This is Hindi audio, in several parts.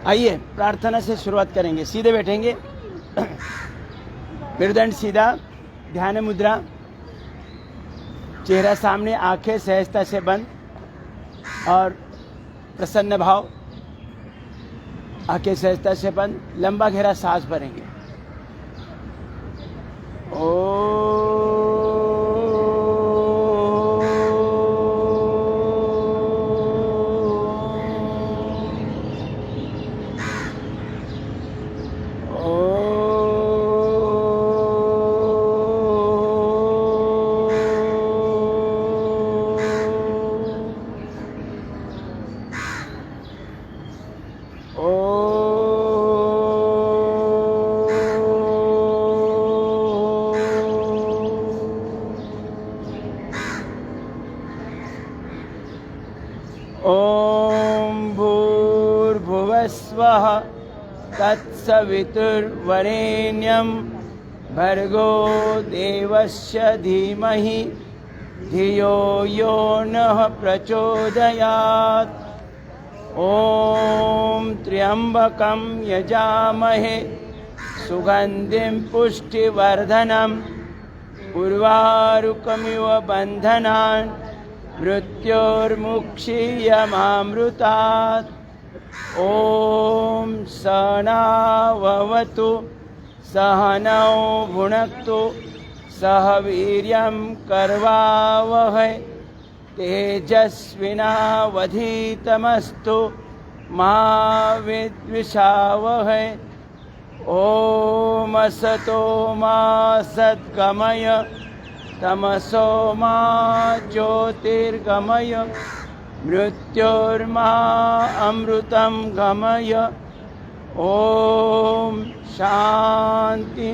आइए प्रार्थना से शुरुआत करेंगे। सीधे बैठेंगे, मेरुदंड सीधा, ध्यान मुद्रा, चेहरा सामने, आंखें सहजता से बंद और प्रसन्न भाव, आंखें सहजता से बंद, लंबा गहरा सांस भरेंगे। ओम भूर्भुवस्वः तत्सवितुर्वरेण्यं भर्गो देवस्य धीमहि धियो यो नः प्रचोदयात्। ओम त्र्यंबकं यजामहे सुगंधिं पुष्टिवर्धनम् उर्वारुकमिव बन्धनान् मृत्योर्मुक्षीयमामृतात्। ओम सहनाववतु सहनौ भुनक्तु सह वीर्यं करवावहै तेजस्विनावधीतमस्तु मा विद्विषावहै। ओम असतो मा सद्गमय तमसो मा ज्योतिर्गमय मृत्योर्मा अमृतं गमय। ओम शांति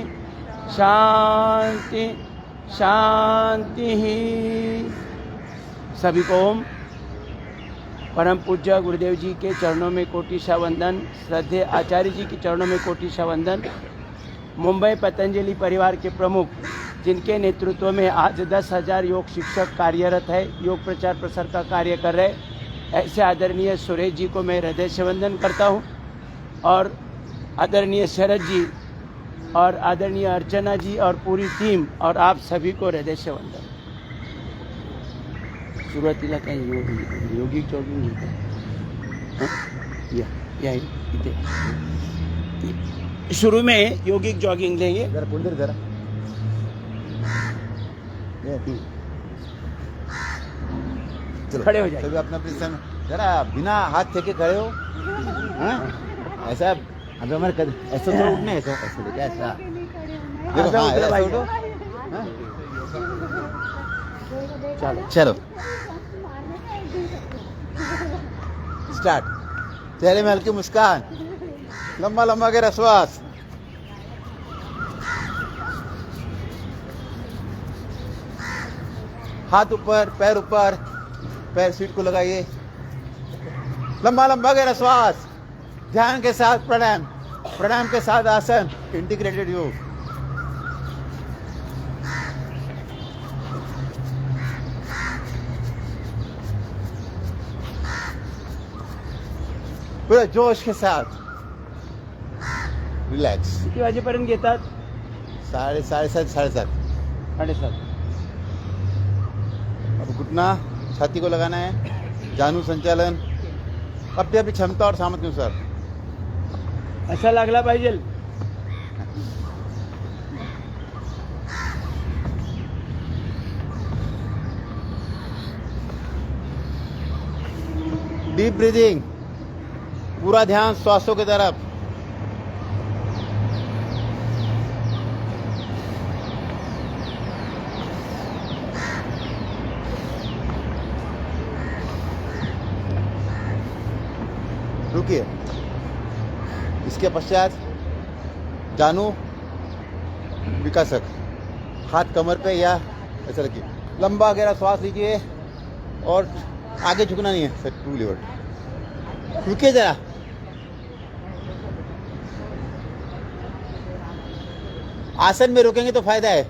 शांति शांति। सभी को ओम। परम पूज्य गुरुदेव जी के चरणों में कोटिशा वंदन। श्रद्धेय आचार्य जी के चरणों में कोटिशा वंदन। मुंबई पतंजलि परिवार के प्रमुख, जिनके नेतृत्व में आज 10,000 योग शिक्षक कार्यरत है, योग प्रचार प्रसार का कार्य कर रहे, ऐसे आदरणीय सुरेश जी को मैं हृदय से वंदन करता हूं, और आदरणीय शरद जी और आदरणीय अर्चना जी और पूरी टीम और आप सभी को हृदय से वंदन। सुरुवातीला काय योगिक जॉगिंग शुरू में योगिक जॉगिंग लेंगे। जरा पुंडर जरा चलो खड़े हो जाइए। सभी अपने अपने समय जरा बिना हाथ फेंके खड़े हो। हाँ? ऐसा अभी हमारे ऐसा तो उठने ऐसा ऐसा देखा ऐसा देखो। हाँ ऐसा उठो। हाँ? चलो चलो स्टार्ट। चेहरे में हल्की मुस्कान, लंबा लंबा गहरा श्वास। हाथ ऊपर, पैर सीट को लगाइए। लंबा लंबा गहरा श्वास। ध्यान के साथ प्राणायाम, प्राणायाम के साथ आसन, इंटीग्रेटेड योग। पूरा जोश के साथ रिलैक्स। किती वाजेपर्यंत घेतात? 7:30 7:30। 7:30। अब घुटना छाती को लगाना है। जानू संचालन अपनी अपनी क्षमता और सामर्थ्य अनुसार। अच्छा लागला पाहिजे। डीप ब्रीदिंग, पूरा ध्यान श्वासों की तरफ। रुकिए। इसके पश्चात जानू विकासक, हाथ कमर पे या ऐसा रखिए। लंबा गहरा श्वास लीजिए और आगे झुकना नहीं है सर, टू लीवर। रुकिए जरा। आसन में रुकेंगे तो फायदा है।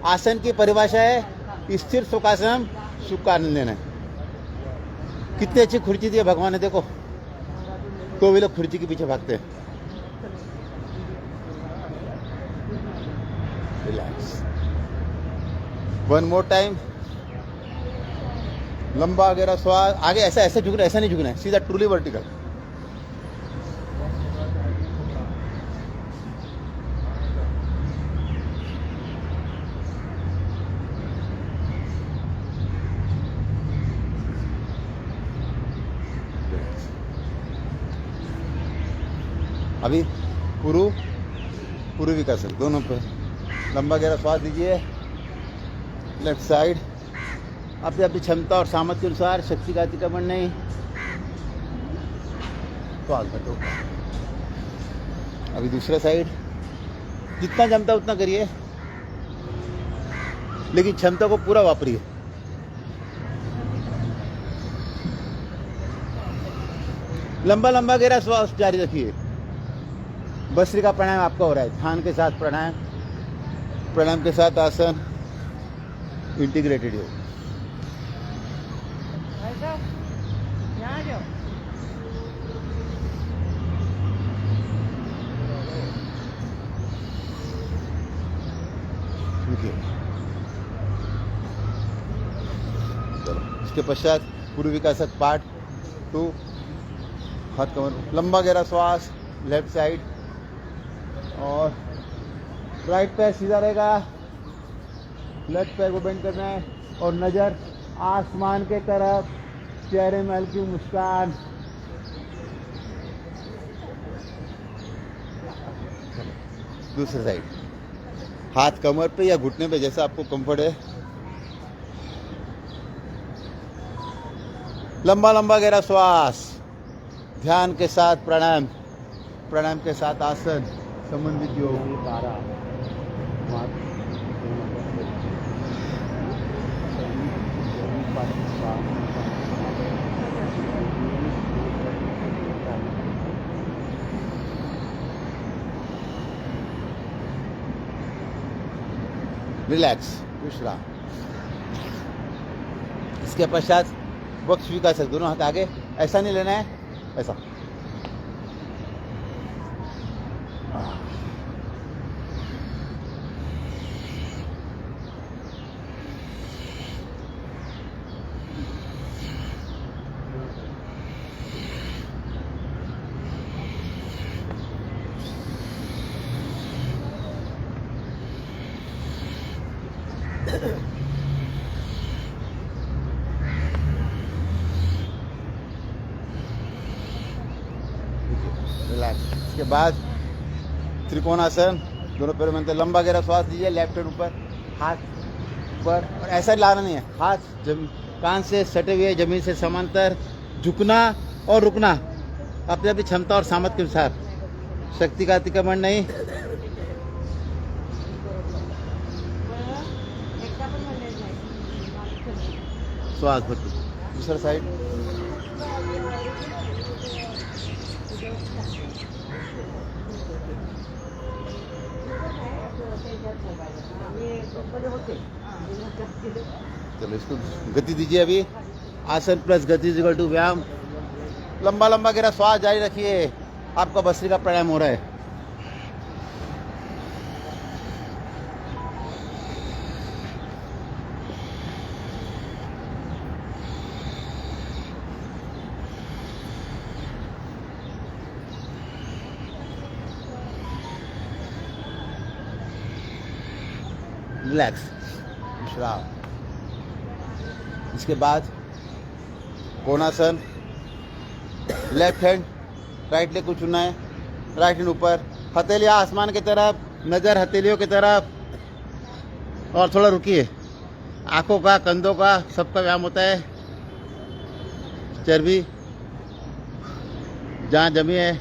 आसन की परिभाषा है स्थिर सुखासन, सुख का आनंद लेना है। कितनी अच्छी खुर्ची दी है भगवान ने, देखो तो भी लोग खुर्ची के पीछे भागते हैं। Relax, one more time. लंबा गहरा श्वास, आगे ऐसा ऐसे झुकना, ऐसा नहीं झुकना है, सीधा ट्रूली वर्टिकल। अभी पूर्वी का सर दोनों पे लंबा गहरा श्वास दीजिए। लेफ्ट साइड अपनी अपनी क्षमता और सामर्थ्य के अनुसार, शक्ति का अतिक्रमण नहीं। श्वास भरो। अभी दूसरा साइड, जितना जमता उतना करिए, लेकिन क्षमता को पूरा वापरिए। लंबा लंबा गहरा श्वास जारी रखिए। भस्त्रिका प्राणायाम आपका हो रहा है, ध्यान के साथ प्राणायाम, प्राणायाम के साथ आसन, इंटीग्रेटेड योग। चलो, इसके पश्चात पूर्व विकासक पार्ट 2। हाथ कमर, लंबा गहरा श्वास, लेफ्ट साइड, और राइट पैर सीधा रहेगा, लेफ्ट पैर को बेंड करना है, और नज़र आसमान के तरफ, चेहरे में हल्की मुस्कान। दूसरी साइड, हाथ कमर पे या घुटने पे, जैसा आपको कंफर्ट है। लंबा लंबा गहरा श्वास, ध्यान के साथ प्राणायाम, प्राणायाम के साथ आसन, संबंधित योग। रिलैक्स, विश्राम। इसके पश्चात वक्ष विकासक, दोनों हाथ आगे, ऐसा नहीं लेना है, ऐसा। रिलैक्स। इसके बाद त्रिकोणासन, दोनों पैरों में लंबा गहरा श्वास दीजिए। लेफ्ट हैंड ऊपर, हाथ ऊपर, और ऐसा लाना नहीं है, हाथ कान से सटे हुए, जमीन से समांतर, झुकना और रुकना अपनी अपनी क्षमता और सामर्थ्य के अनुसार, शक्ति का अतिक्रमण नहीं। श्वास भरती। दूसरा साइड, चलो इसको गति दीजिए। अभी आसन प्लस गति इक्वल टू व्यायाम। लंबा लंबा गहरा श्वास जारी रखिए, आपका भस्त्रिका प्राणायाम हो रहा है। रिलैक्स, विश्राम। इसके बाद कोणासन, लेफ्ट हैंड राइट लेग को चुनना है। राइट हैंड ऊपर, हथेलियाँ आसमान की तरफ, नज़र हथेलियों की तरफ, और थोड़ा रुकिए। आंखों का, कंधों का, सबका व्यायाम होता है। चर्बी जहाँ जमी है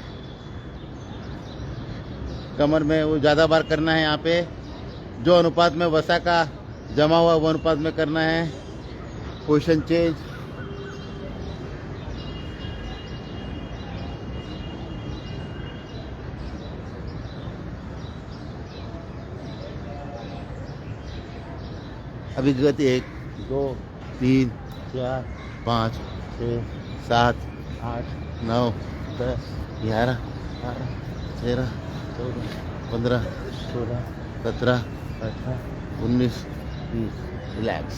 कमर में, वो ज़्यादा बार करना है। यहाँ पे जो अनुपात में वसा का जमा हुआ, वो अनुपात में करना है। Position change. अभी गति 1 2 3 4 5 6 7 8 9 10 11, 12, 13, 14, 15, 16, 17, 18, 19, 20। रिलैक्स।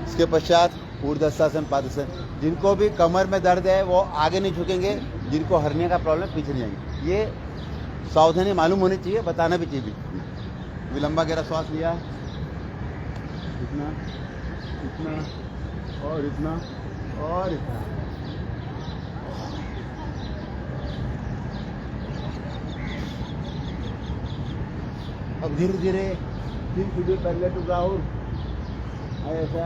इसके पश्चात ऊर्ध्वाधर पादासन। जिनको भी कमर में दर्द है वो आगे नहीं झुकेंगे, जिनको हर्निया का प्रॉब्लम पीछे नहीं जाएंगे। ये सावधानी मालूम होनी चाहिए, बताना भी चाहिए। भी लंबा गहरा श्वास लिया, इतना इतना और इतना और इतना। अब धीरे धीरे 3 फीट पैरेलल टू ग्राउंड, ऐसा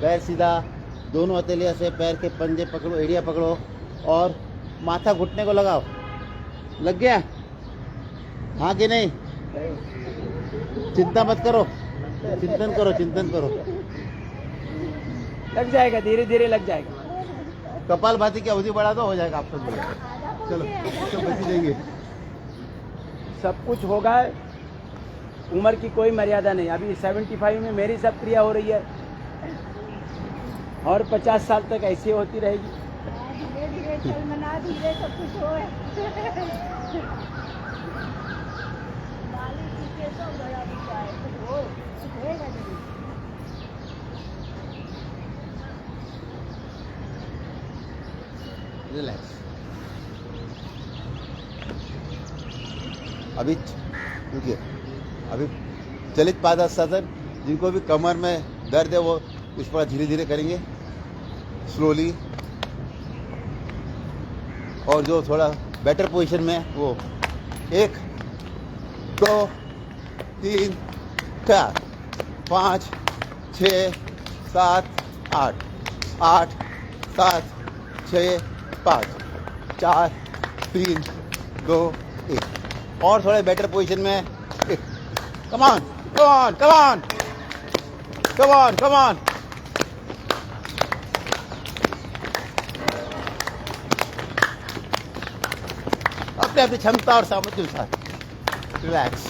पैर सीधा, दोनों हथेलियां से पैर के पंजे पकड़ो, एड़िया पकड़ो और माथा घुटने को लगाओ। लग गया? हाँ कि नहीं? चिंता मत करो, चिंतन करो, चिंतन करो। लग जाएगा, धीरे धीरे लग जाएगा। कपालभाति की अवधि बढ़ा दो, हो जाएगा आप सब। चलो सब बची देंगे। सब कुछ होगा, उम्र की कोई मर्यादा नहीं। अभी 75 में मेरी सब क्रिया हो रही है और 50 साल तक ऐसी होती रहेगी। धीरे धीरे चल मना, धीरे सब कुछ हो। मालिक जी के तो बड़ा विचार है, कुछ हो, कुछ होएगा जरूर। रिलैक्स। अभी रुकिए, अभी चलित पादासन। जिनको भी कमर में दर्द है वो इस पर धीरे धीरे करेंगे, स्लोली। और जो थोड़ा बेटर पोजीशन में है वो 1 2 3 4 5 6 7 8 8 7 6 5 4 3 2 1। और थोड़े बेटर पोजीशन में। Come on come on come on come on come on. अपने अपनी क्षमता और सामर्थ्य के साथ रिलैक्स।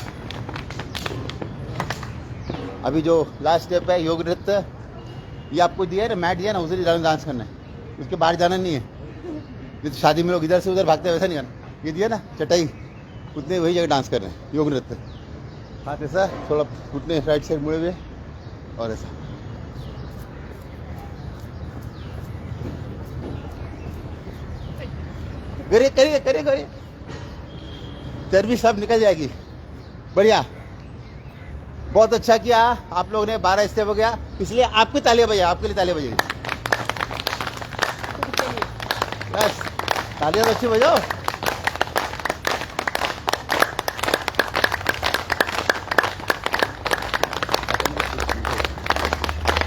अभी जो लास्ट स्टेप है योग नृत्य, ये आपको दिया है ना, मैट दिया ना, उसे डांस करना है, उसके बाहर जाना नहीं है। ये तो शादी में लोग इधर से उधर भागते हैं, वैसा नहीं करना। ये दिया ना चटाई, उतने वही जगह डांस कर रहे हैं, योग नृत्य। हाथ ऐसा थोड़ा घुटने राइट साइड मुड़े हुए और ऐसा। करिए करिए करिए करिए, चर्बी सब निकल जाएगी। बढ़िया, बहुत अच्छा किया आप लोगों ने। 12 स्टेप हो गया, इसलिए आपकी तालियां बजाइए, आपके लिए तालियां बजाइए। बस तालियां तो अच्छी बजाओ।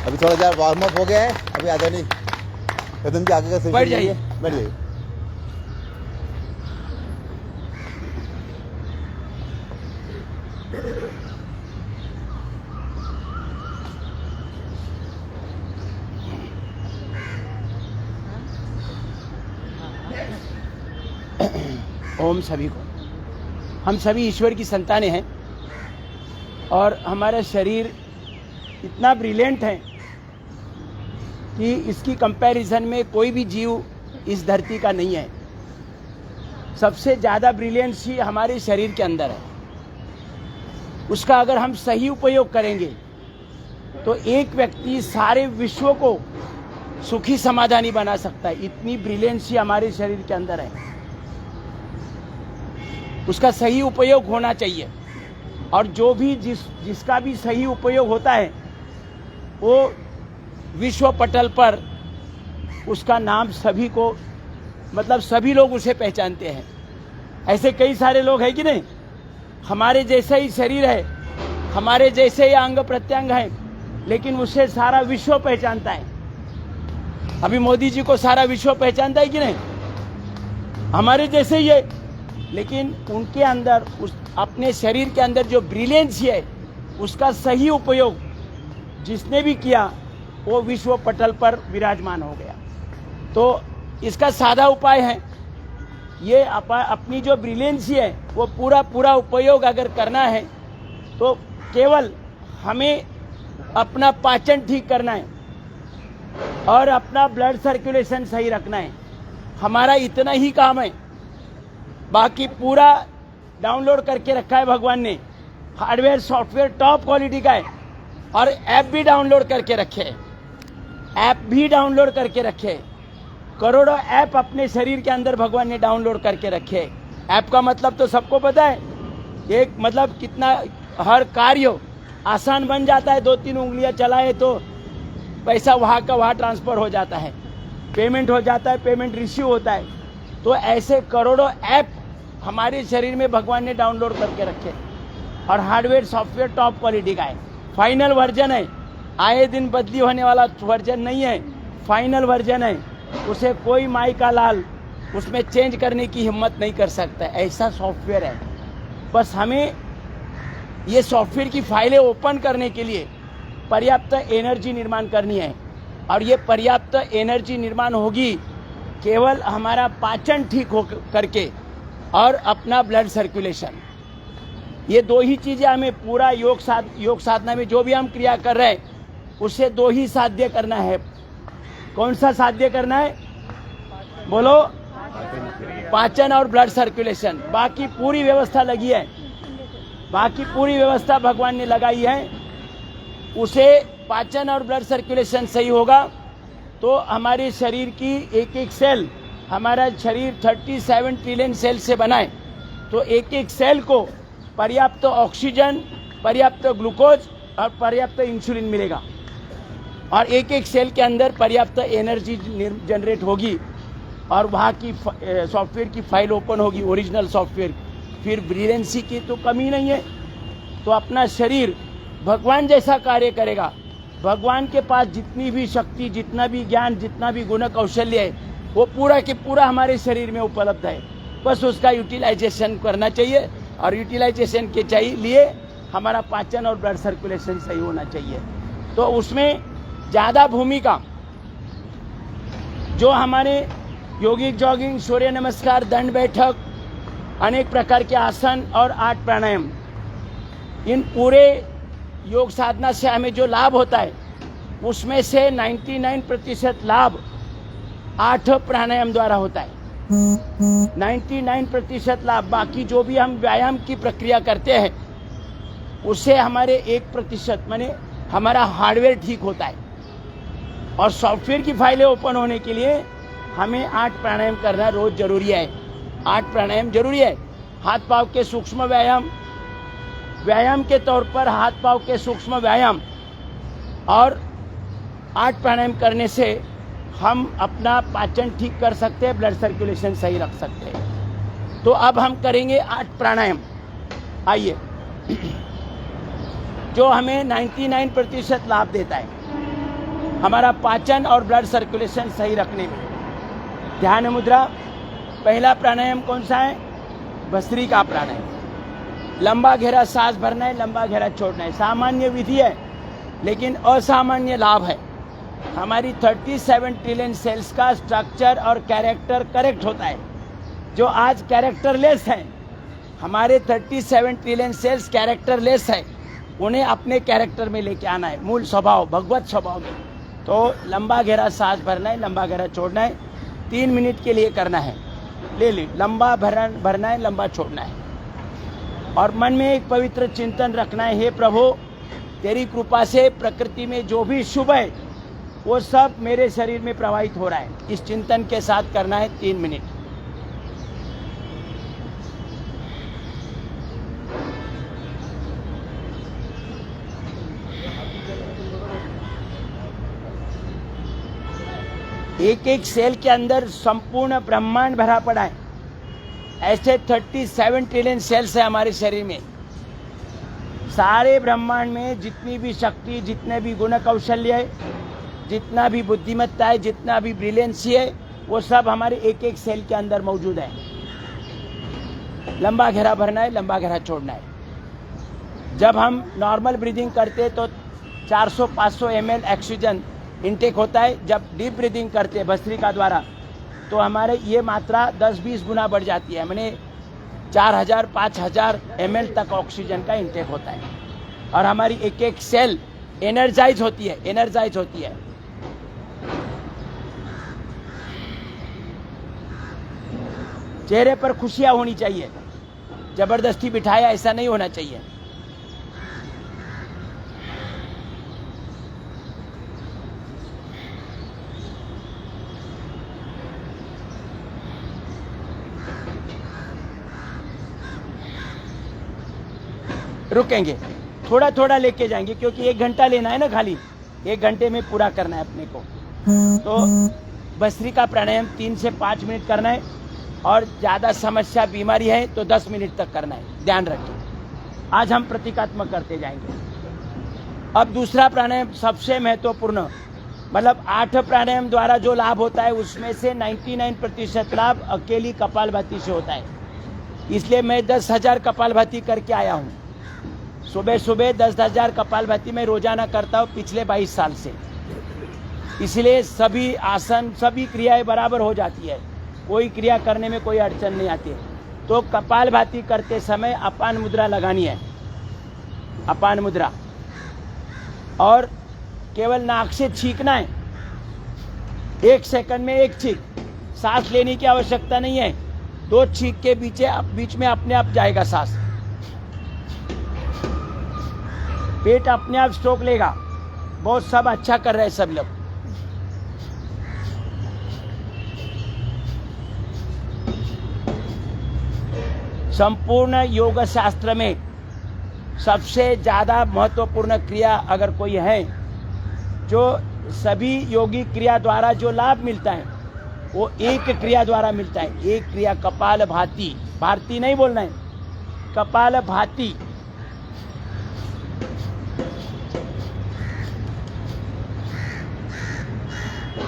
अभी थोड़ा सा वार्म अप हो गया है, अभी आधा नहीं, कदम के आगे का बैठ जाइए, बैठ जाइए। ओम सभी को। हम सभी ईश्वर की संतानें हैं और हमारा शरीर इतना ब्रिलियंट है कि इसकी कंपैरिजन में कोई भी जीव इस धरती का नहीं है। सबसे ज़्यादा ब्रिलियंसी हमारे शरीर के अंदर है। उसका अगर हम सही उपयोग करेंगे तो एक व्यक्ति सारे विश्व को सुखी समाधानी बना सकता है। इतनी ब्रिलियंसी हमारे शरीर के अंदर है, उसका सही उपयोग होना चाहिए। और जो भी जिसका भी सही उपयोग होता है वो विश्व पटल पर उसका नाम सभी को, मतलब सभी लोग उसे पहचानते हैं। ऐसे कई सारे लोग हैं कि नहीं, हमारे जैसा ही शरीर है, हमारे जैसे ही अंग प्रत्यंग है, लेकिन उसे सारा विश्व पहचानता है। अभी मोदी जी को सारा विश्व पहचानता है कि नहीं, हमारे जैसे ही है, लेकिन उनके अंदर उस अपने शरीर के अंदर जो ब्रिलियंस है उसका सही उपयोग जिसने भी किया वो विश्व पटल पर विराजमान हो गया। तो इसका सादा उपाय है, ये अपनी जो ब्रिलियंसी है वो पूरा उपयोग अगर करना है तो केवल हमें अपना पाचन ठीक करना है। और अपना ब्लड सर्कुलेशन सही रखना है। हमारा इतना ही काम है, बाकी पूरा डाउनलोड करके रखा है भगवान ने। हार्डवेयर सॉफ्टवेयर टॉप क्वालिटी का है और ऐप भी डाउनलोड करके रखे है, ऐप भी डाउनलोड करके रखे है। करोड़ों ऐप अपने शरीर के अंदर भगवान ने डाउनलोड करके रखे है। ऐप का मतलब तो सबको पता है, एक मतलब कितना हर कार्य आसान बन जाता है। 2-3 उंगलियां चलाए तो पैसा वहाँ का वहाँ ट्रांसफर हो जाता है, पेमेंट हो जाता है, पेमेंट रिसीव होता है। तो ऐसे करोड़ों ऐप हमारे शरीर में भगवान ने डाउनलोड करके रखे और हार्डवेयर सॉफ्टवेयर टॉप क्वालिटी का है। फाइनल वर्जन है, आए दिन बदली होने वाला वर्जन नहीं है, फाइनल वर्जन है। उसे कोई माई का लाल उसमें चेंज करने की हिम्मत नहीं कर सकता, ऐसा सॉफ्टवेयर है। बस हमें ये सॉफ्टवेयर की फाइलें ओपन करने के लिए पर्याप्त एनर्जी निर्माण करनी है और ये पर्याप्त एनर्जी निर्माण होगी केवल हमारा पाचन ठीक हो करके और अपना ब्लड सर्कुलेशन। ये 2 ही चीज़ें हमें पूरा योग साधना में जो भी हम क्रिया कर रहे हैं उससे 2 ही साध्य करना है। कौन सा साध्य करना है बोलो? पाचन और ब्लड सर्कुलेशन। बाकी पूरी व्यवस्था लगी है, बाकी पूरी व्यवस्था भगवान ने लगाई है। उसे पाचन और ब्लड सर्कुलेशन सही होगा तो हमारे शरीर की एक एक सेल, हमारा शरीर 37 ट्रिलियन सेल से बना है, तो एक एक सेल को पर्याप्त ऑक्सीजन, पर्याप्त ग्लूकोज और पर्याप्त इंसुलिन मिलेगा और एक एक सेल के अंदर पर्याप्त एनर्जी जनरेट होगी और वहाँ की सॉफ्टवेयर की फाइल ओपन होगी, ओरिजिनल सॉफ्टवेयर। फिर ब्रिलियंसी की तो कमी नहीं है। तो अपना शरीर भगवान जैसा कार्य करेगा। भगवान के पास जितनी भी शक्ति, जितना भी ज्ञान, जितना भी गुण कौशल्य है वो पूरा के पूरा हमारे शरीर में उपलब्ध है। बस उसका यूटिलाइजेशन करना चाहिए और यूटिलाइजेशन के लिए हमारा पाचन और ब्लड सर्कुलेशन सही होना चाहिए। तो उसमें ज़्यादा भूमिका जो हमारे योगिक जॉगिंग, सूर्य नमस्कार, दंड बैठक, अनेक प्रकार के आसन और 8 प्राणायाम, इन पूरे योग साधना से हमें जो लाभ होता है उसमें से 99% लाभ 8 प्राणायाम द्वारा होता है। 99% लाभ। बाकी जो भी हम व्यायाम की प्रक्रिया करते हैं उससे हमारे 1% माने हमारा हार्डवेयर ठीक होता है और सॉफ्टवेयर की फाइलें ओपन होने के लिए हमें 8 प्राणायाम करना रोज जरूरी है। 8 प्राणायाम जरूरी है। हाथ पांव के सूक्ष्म व्यायाम के तौर पर हाथ पांव के सूक्ष्म व्यायाम और 8 प्राणायाम करने से हम अपना पाचन ठीक कर सकते हैं, ब्लड सर्कुलेशन सही रख सकते हैं। तो अब हम करेंगे 8 प्राणायाम। आइए, जो हमें 99% लाभ देता है हमारा पाचन और ब्लड सर्कुलेशन सही रखने में। ध्यान मुद्रा। पहला प्राणायाम कौन सा है? भस्त्रिका प्राणायाम। लंबा गहरा सांस भरना है, लंबा गहरा छोड़ना है। सामान्य विधि है लेकिन असामान्य लाभ है। हमारी 37 ट्रिलियन सेल्स का स्ट्रक्चर और कैरेक्टर करेक्ट होता है। जो आज कैरेक्टरलेस है, हमारे 37 ट्रिलियन सेल्स कैरेक्टरलेस है, उन्हें अपने कैरेक्टर में लेके आना है, मूल स्वभाव, भगवत स्वभाव में। तो लंबा गहरा सांस भरना है, लंबा गहरा छोड़ना है, 3 मिनट के लिए करना है। ले लंबा भरना है, लंबा छोड़ना है और मन में एक पवित्र चिंतन रखना है। हे प्रभु, तेरी कृपा से प्रकृति में जो भी शुभ है वो सब मेरे शरीर में प्रवाहित हो रहा है। इस चिंतन के साथ करना है 3 मिनट। एक एक सेल के अंदर संपूर्ण ब्रह्मांड भरा पड़ा है। ऐसे 37 ट्रिलियन सेल्स है हमारे शरीर में। सारे ब्रह्मांड में जितनी भी शक्ति, जितने भी गुण कौशल्य है, जितना भी बुद्धिमत्ता है, जितना भी ब्रिलियंसी है, वो सब हमारे एक एक सेल के अंदर मौजूद है। लंबा गहरा भरना है, लंबा गहरा छोड़ना है। जब हम नॉर्मल ब्रीदिंग करते हैं तो 400-500 ml ऑक्सीजन इनटेक होता है। जब डीप ब्रीदिंग करते हैं भस्त्रिका द्वारा तो हमारे ये मात्रा 10-20 गुना बढ़ जाती है। मैंने 4000-5000 ml तक ऑक्सीजन का इनटेक होता है और हमारी एक एक सेल एनर्जाइज होती है। चेहरे पर खुशियां होनी चाहिए, जबरदस्ती बिठाया ऐसा नहीं होना चाहिए। रुकेंगे, थोड़ा थोड़ा लेके जाएंगे, क्योंकि 1 घंटा लेना है ना, खाली 1 घंटे में पूरा करना है अपने को। तो भस्त्रिका प्राणायाम 3 से 5 मिनट करना है, और ज़्यादा समस्या बीमारी है तो 10 मिनट तक करना है, ध्यान रखिए। आज हम प्रतीकात्मक करते जाएंगे। अब दूसरा प्राणायाम सबसे महत्वपूर्ण, मतलब 8 प्राणायाम द्वारा जो लाभ होता है उसमें से 99% लाभ अकेली कपालभाति से होता है। इसलिए मैं 10,000 कपालभाति करके आया हूँ। सुबह सुबह 10,000 कपालभाति मैं रोजाना करता हूँ पिछले 22 साल से। इसलिए सभी आसन, सभी क्रियाएं बराबर हो जाती है, कोई क्रिया करने में कोई अड़चन नहीं आती है। तो कपालभाति करते समय अपान मुद्रा लगानी है, अपान मुद्रा, और केवल नाक से छींकना है। 1 सेकंड में 1 छींक, सांस लेने की आवश्यकता नहीं है। 2 छींक के बीच में अपने आप जाएगा सांस, पेट अपने आप स्ट्रोक लेगा। बहुत सब अच्छा कर रहे हैं सब लोग। संपूर्ण योग शास्त्र में सबसे ज्यादा महत्वपूर्ण क्रिया अगर कोई है, जो सभी योगी क्रिया द्वारा जो लाभ मिलता है, वो एक क्रिया द्वारा मिलता है। एक क्रिया कपालभाति, भारती नहीं बोलना है, कपालभाति।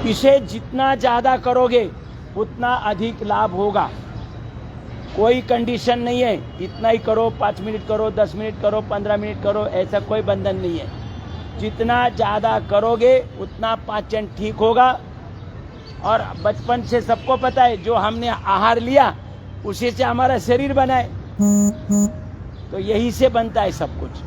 इसे जितना ज्यादा करोगे उतना अधिक लाभ होगा। कोई कंडीशन नहीं है, इतना ही करो, 5 मिनट करो, 10 मिनट करो, 15 मिनट करो, ऐसा कोई बंधन नहीं है। जितना ज़्यादा करोगे उतना पाचन ठीक होगा। और बचपन से सबको पता है, जो हमने आहार लिया उसी से हमारा शरीर बना है, तो यही से बनता है सब कुछ।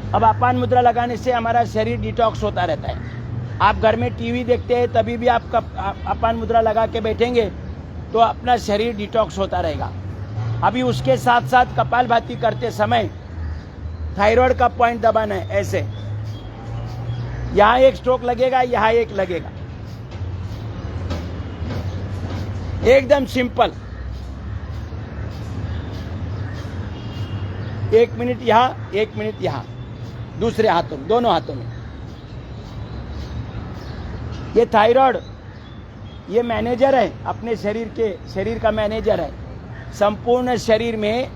अब अपान मुद्रा लगाने से हमारा शरीर डिटॉक्स होता रहता है। आप घर में टीवी देखते हैं तभी भी आप अपान मुद्रा लगा के बैठेंगे तो अपना शरीर डिटॉक्स होता रहेगा। अभी उसके साथ साथ कपालभाति करते समय थायराइड का पॉइंट दबाना है, ऐसे। यहाँ एक स्ट्रोक लगेगा, यहाँ एक लगेगा, एकदम सिंपल। 1 मिनट यहाँ, 1 मिनट यहाँ, दूसरे हाथों में, दोनों हाथों में। ये थायराइड, ये मैनेजर है अपने शरीर का मैनेजर है। संपूर्ण शरीर में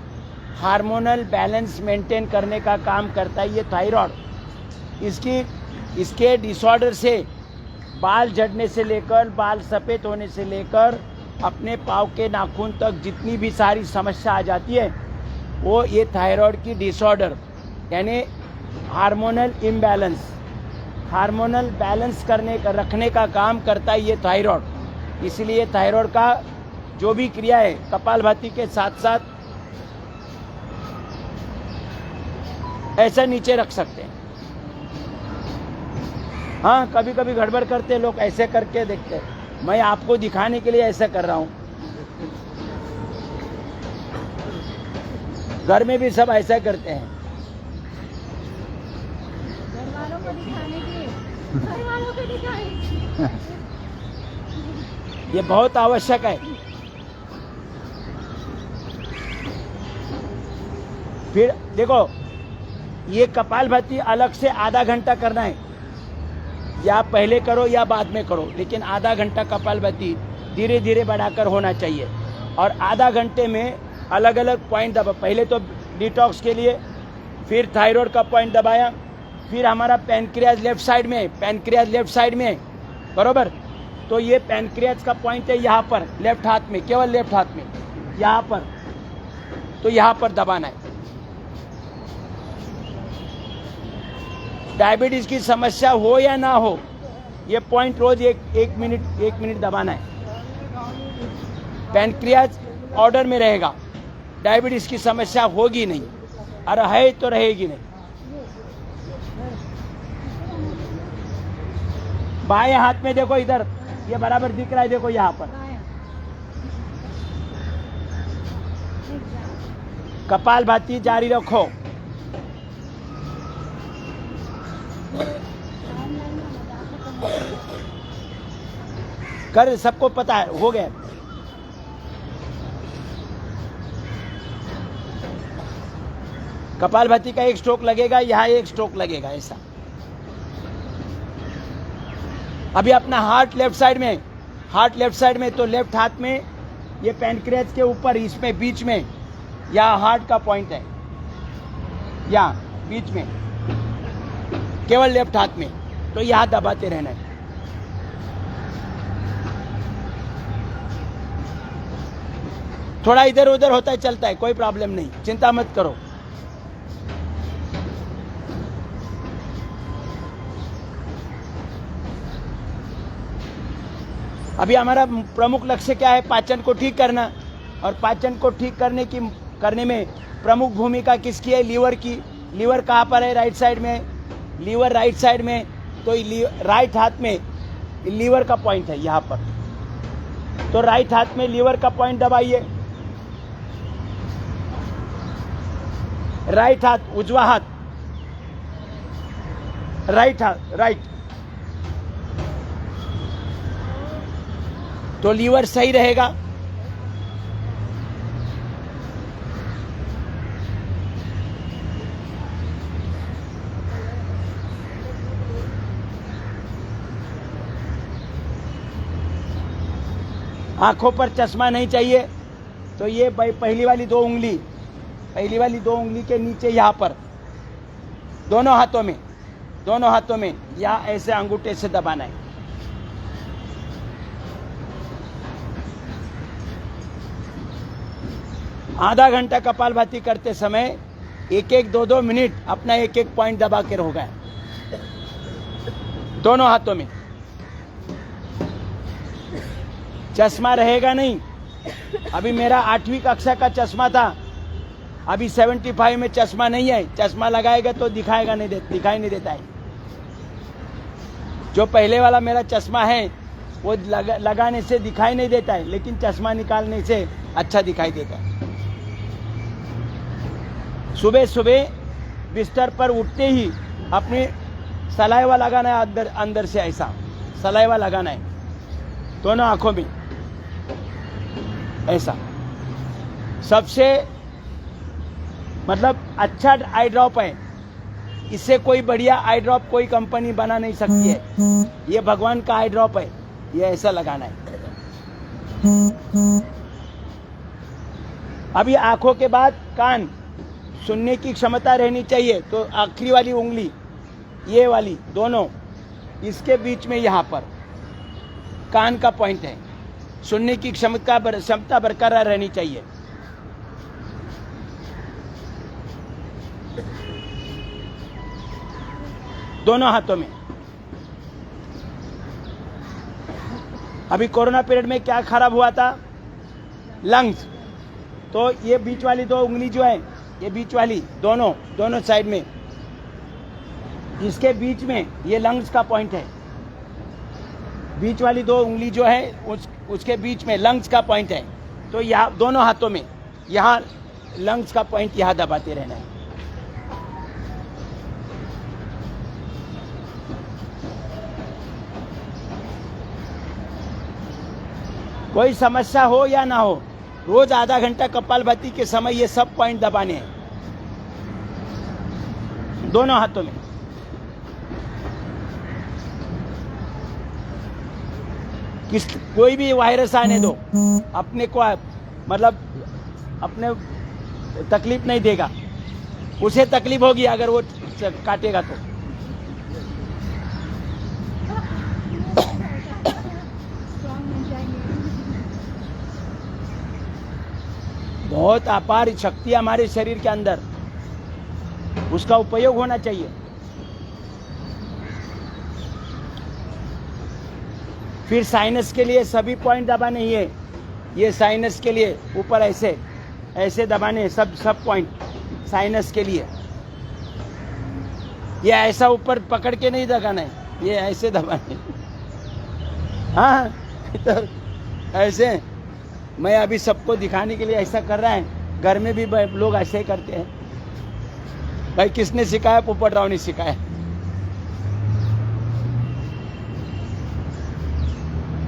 हार्मोनल बैलेंस मेंटेन करने का काम करता है ये थायराइड। इसके डिसऑर्डर से बाल झड़ने से लेकर बाल सफ़ेद होने से लेकर अपने पाँव के नाखून तक जितनी भी सारी समस्या आ जाती है, वो ये थायराइड की डिसऑर्डर, यानी हार्मोनल इम्बैलेंस, हार्मोनल बैलेंस रखने का काम करता है ये थायराइड। इसलिए थायराइड का जो भी क्रिया है कपालभाति के साथ साथ ऐसा नीचे रख सकते हैं। हाँ, कभी कभी गड़बड़ करते लोग, ऐसे करके देखते हैं। मैं आपको दिखाने के लिए ऐसा कर रहा हूँ। घर में भी सब ऐसा करते हैं। ये बहुत आवश्यक है। फिर देखो, ये कपालभाति अलग से आधा घंटा करना है, या पहले करो या बाद में करो, लेकिन आधा घंटा कपालभाति धीरे धीरे बढ़ाकर होना चाहिए। और आधा घंटे में अलग अलग पॉइंट दबा, पहले तो डिटॉक्स के लिए, फिर थायराइड का पॉइंट दबाया, फिर हमारा पैनक्रियाज लेफ्ट साइड में, पैनक्रियाज लेफ्ट साइड में, बरोबर। तो ये पैनक्रियाज का पॉइंट है यहाँ पर, लेफ्ट हाथ में, केवल लेफ्ट हाथ में, यहाँ पर। तो यहाँ पर दबाना है। डायबिटीज की समस्या हो या ना हो, ये पॉइंट रोज एक मिनट दबाना है। पैनक्रियाज ऑर्डर में रहेगा, डायबिटीज की समस्या होगी नहीं, और है तो रहेगी नहीं। बाएं हाथ में देखो इधर, ये बराबर दिख रहा है, देखो यहाँ पर। बायां। एग्जाम। कपालभाति जारी रखो। ऑनलाइन में मजा आपको कर, सबको पता है, हो गया। कपालभाति का एक स्ट्रोक लगेगा, यहाँ एक स्ट्रोक लगेगा, ऐसा। अभी अपना हार्ट लेफ्ट साइड में, हार्ट लेफ्ट साइड में, तो लेफ्ट हाथ में ये पैनक्रियाज के ऊपर, इसमें बीच में, यहाँ हार्ट का पॉइंट है, यहाँ बीच में, केवल लेफ्ट हाथ में, तो यहाँ दबाते रहना है। थोड़ा इधर उधर होता है, चलता है, कोई प्रॉब्लम नहीं, चिंता मत करो। अभी हमारा प्रमुख लक्ष्य क्या है? पाचन को ठीक करना। और पाचन को ठीक करने में प्रमुख भूमिका किसकी है? लीवर की। लीवर कहाँ पर है? राइट साइड में। लीवर राइट साइड में, तो राइट हाथ में लीवर का पॉइंट है, यहाँ पर। तो राइट हाथ में लीवर का पॉइंट दबाइए। राइट हाथ, उजवा हाथ, राइट हाथ, राइट। तो लीवर सही रहेगा। आंखों पर चश्मा नहीं चाहिए, तो ये पहली वाली दो उंगली के नीचे, यहाँ पर दोनों हाथों में या ऐसे अंगूठे से दबाना है। आधा घंटा कपालभाति करते समय 1-2 मिनट अपना एक पॉइंट दबा के रहोगा, दोनों हाथों में। चश्मा रहेगा नहीं। अभी मेरा 8वीं कक्षा का चश्मा था, अभी 75 में चश्मा नहीं है। चश्मा लगाएगा तो दिखाई नहीं देता है। जो पहले वाला मेरा चश्मा है वो लगाने से दिखाई नहीं देता है, लेकिन चश्मा निकालने से अच्छा दिखाई देता है। सुबह सुबह बिस्तर पर उठते ही अपने सलाइवा लगाना है, अंदर से ऐसा सलाइवा लगाना है, दोनों आंखों में ऐसा। सबसे मतलब अच्छा आई ड्रॉप है, इससे कोई बढ़िया आई ड्रॉप कोई कंपनी बना नहीं सकती है। ये भगवान का आई ड्रॉप है, ये ऐसा लगाना है। अभी आंखों के बाद कान, सुनने की क्षमता रहनी चाहिए, तो आखिरी वाली उंगली, ये वाली दोनों, इसके बीच में यहाँ पर कान का पॉइंट है। सुनने की क्षमता बरकरार रहनी चाहिए। दोनों हाथों में। अभी कोरोना पीरियड में क्या खराब हुआ था? लंग्स। तो ये बीच वाली दो उंगली जो है, ये बीच वाली दोनों साइड में, इसके बीच में ये लंग्स का पॉइंट है। बीच वाली दो उंगली जो है उसके बीच में लंग्स का पॉइंट है। तो यहाँ दोनों हाथों में यहाँ लंग्स का पॉइंट यहाँ दबाते रहना है। कोई समस्या हो या ना हो, रोज आधा घंटा कपालभाति के समय ये सब पॉइंट दबाने हैं, दोनों हाथों में। कोई भी वायरस आने दो, अपने को मतलब अपने तकलीफ नहीं देगा, उसे तकलीफ होगी अगर वो काटेगा तो। बहुत अपार शक्ति है हमारे शरीर के अंदर, उसका उपयोग होना चाहिए। फिर साइनस के लिए सभी पॉइंट दबाने ही है। ये साइनस के लिए ऊपर ऐसे दबाने सब पॉइंट साइनस के लिए। ये ऐसा ऊपर पकड़ के नहीं दबाना है, ये ऐसे दबाने। हाँ, तो ऐसे मैं अभी सबको दिखाने के लिए ऐसा कर रहा है, घर में भी लोग ऐसे ही करते हैं। भाई किसने सिखाया? पोपटराव ने सिखाया।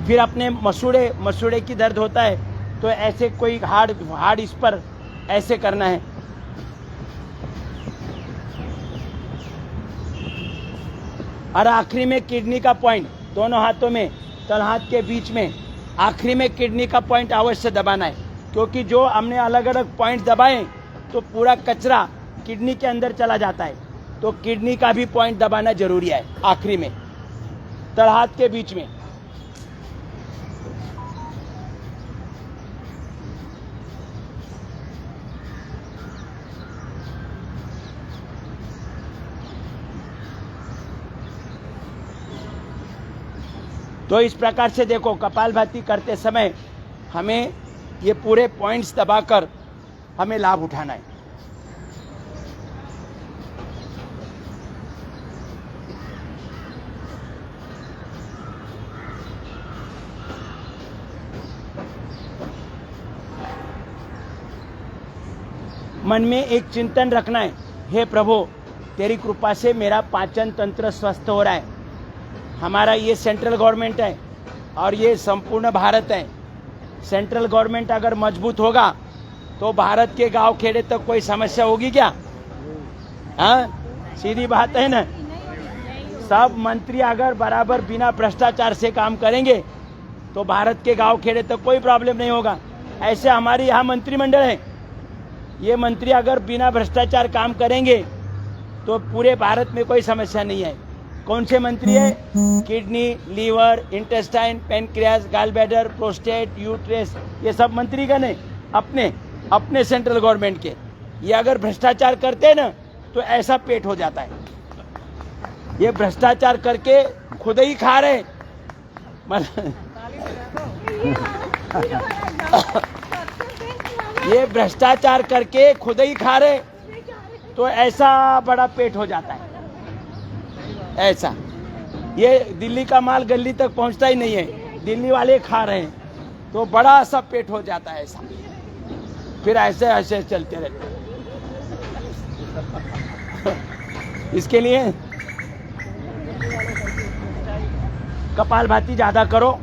फिर अपने मसूड़े की दर्द होता है तो ऐसे कोई हार्ड इस पर ऐसे करना है। और आखिरी में किडनी का पॉइंट, दोनों हाथों में, तल हाथ के बीच में आखिरी में किडनी का पॉइंट अवश्य दबाना है, क्योंकि जो हमने अलग अलग पॉइंट दबाए तो पूरा कचरा किडनी के अंदर चला जाता है। तो किडनी का भी पॉइंट दबाना जरूरी है, आखिरी में तल हाथ के बीच में। तो इस प्रकार से देखो, कपालभाति करते समय हमें ये पूरे पॉइंट्स दबाकर हमें लाभ उठाना है। मन में एक चिंतन रखना है, हे प्रभु तेरी कृपा से मेरा पाचन तंत्र स्वस्थ हो रहा है। हमारा ये सेंट्रल गवर्नमेंट है और ये संपूर्ण भारत है। सेंट्रल गवर्नमेंट अगर मजबूत होगा तो भारत के गांव खेड़े तक कोई समस्या होगी क्या? हाँ, सीधी बात है ना। सब मंत्री अगर बराबर बिना भ्रष्टाचार से काम करेंगे तो भारत के गांव खेड़े तक कोई प्रॉब्लम नहीं होगा। ऐसे हमारी यहाँ मंत्रिमंडल है, ये मंत्री अगर बिना भ्रष्टाचार काम करेंगे तो पूरे भारत में कोई समस्या नहीं है। कौन से मंत्री है? Kidney, liver, intestine, pancreas, gallbladder, prostate, uterus, ये सब मंत्री का नहीं, अपने सेंट्रल गवर्नमेंट के। ये अगर भ्रष्टाचार करते हैं ना तो ऐसा पेट हो जाता है। ये भ्रष्टाचार करके खुद ही खा रहे, ये भ्रष्टाचार करके खुद ही खा रहे तो ऐसा बड़ा पेट हो जाता है। ऐसा ये दिल्ली का माल गली तक पहुंचता ही नहीं है, दिल्ली वाले खा रहे हैं तो बड़ा सा पेट हो जाता है ऐसा। फिर ऐसे ऐसे चलते रहते। इसके लिए कपालभाति ज्यादा करो।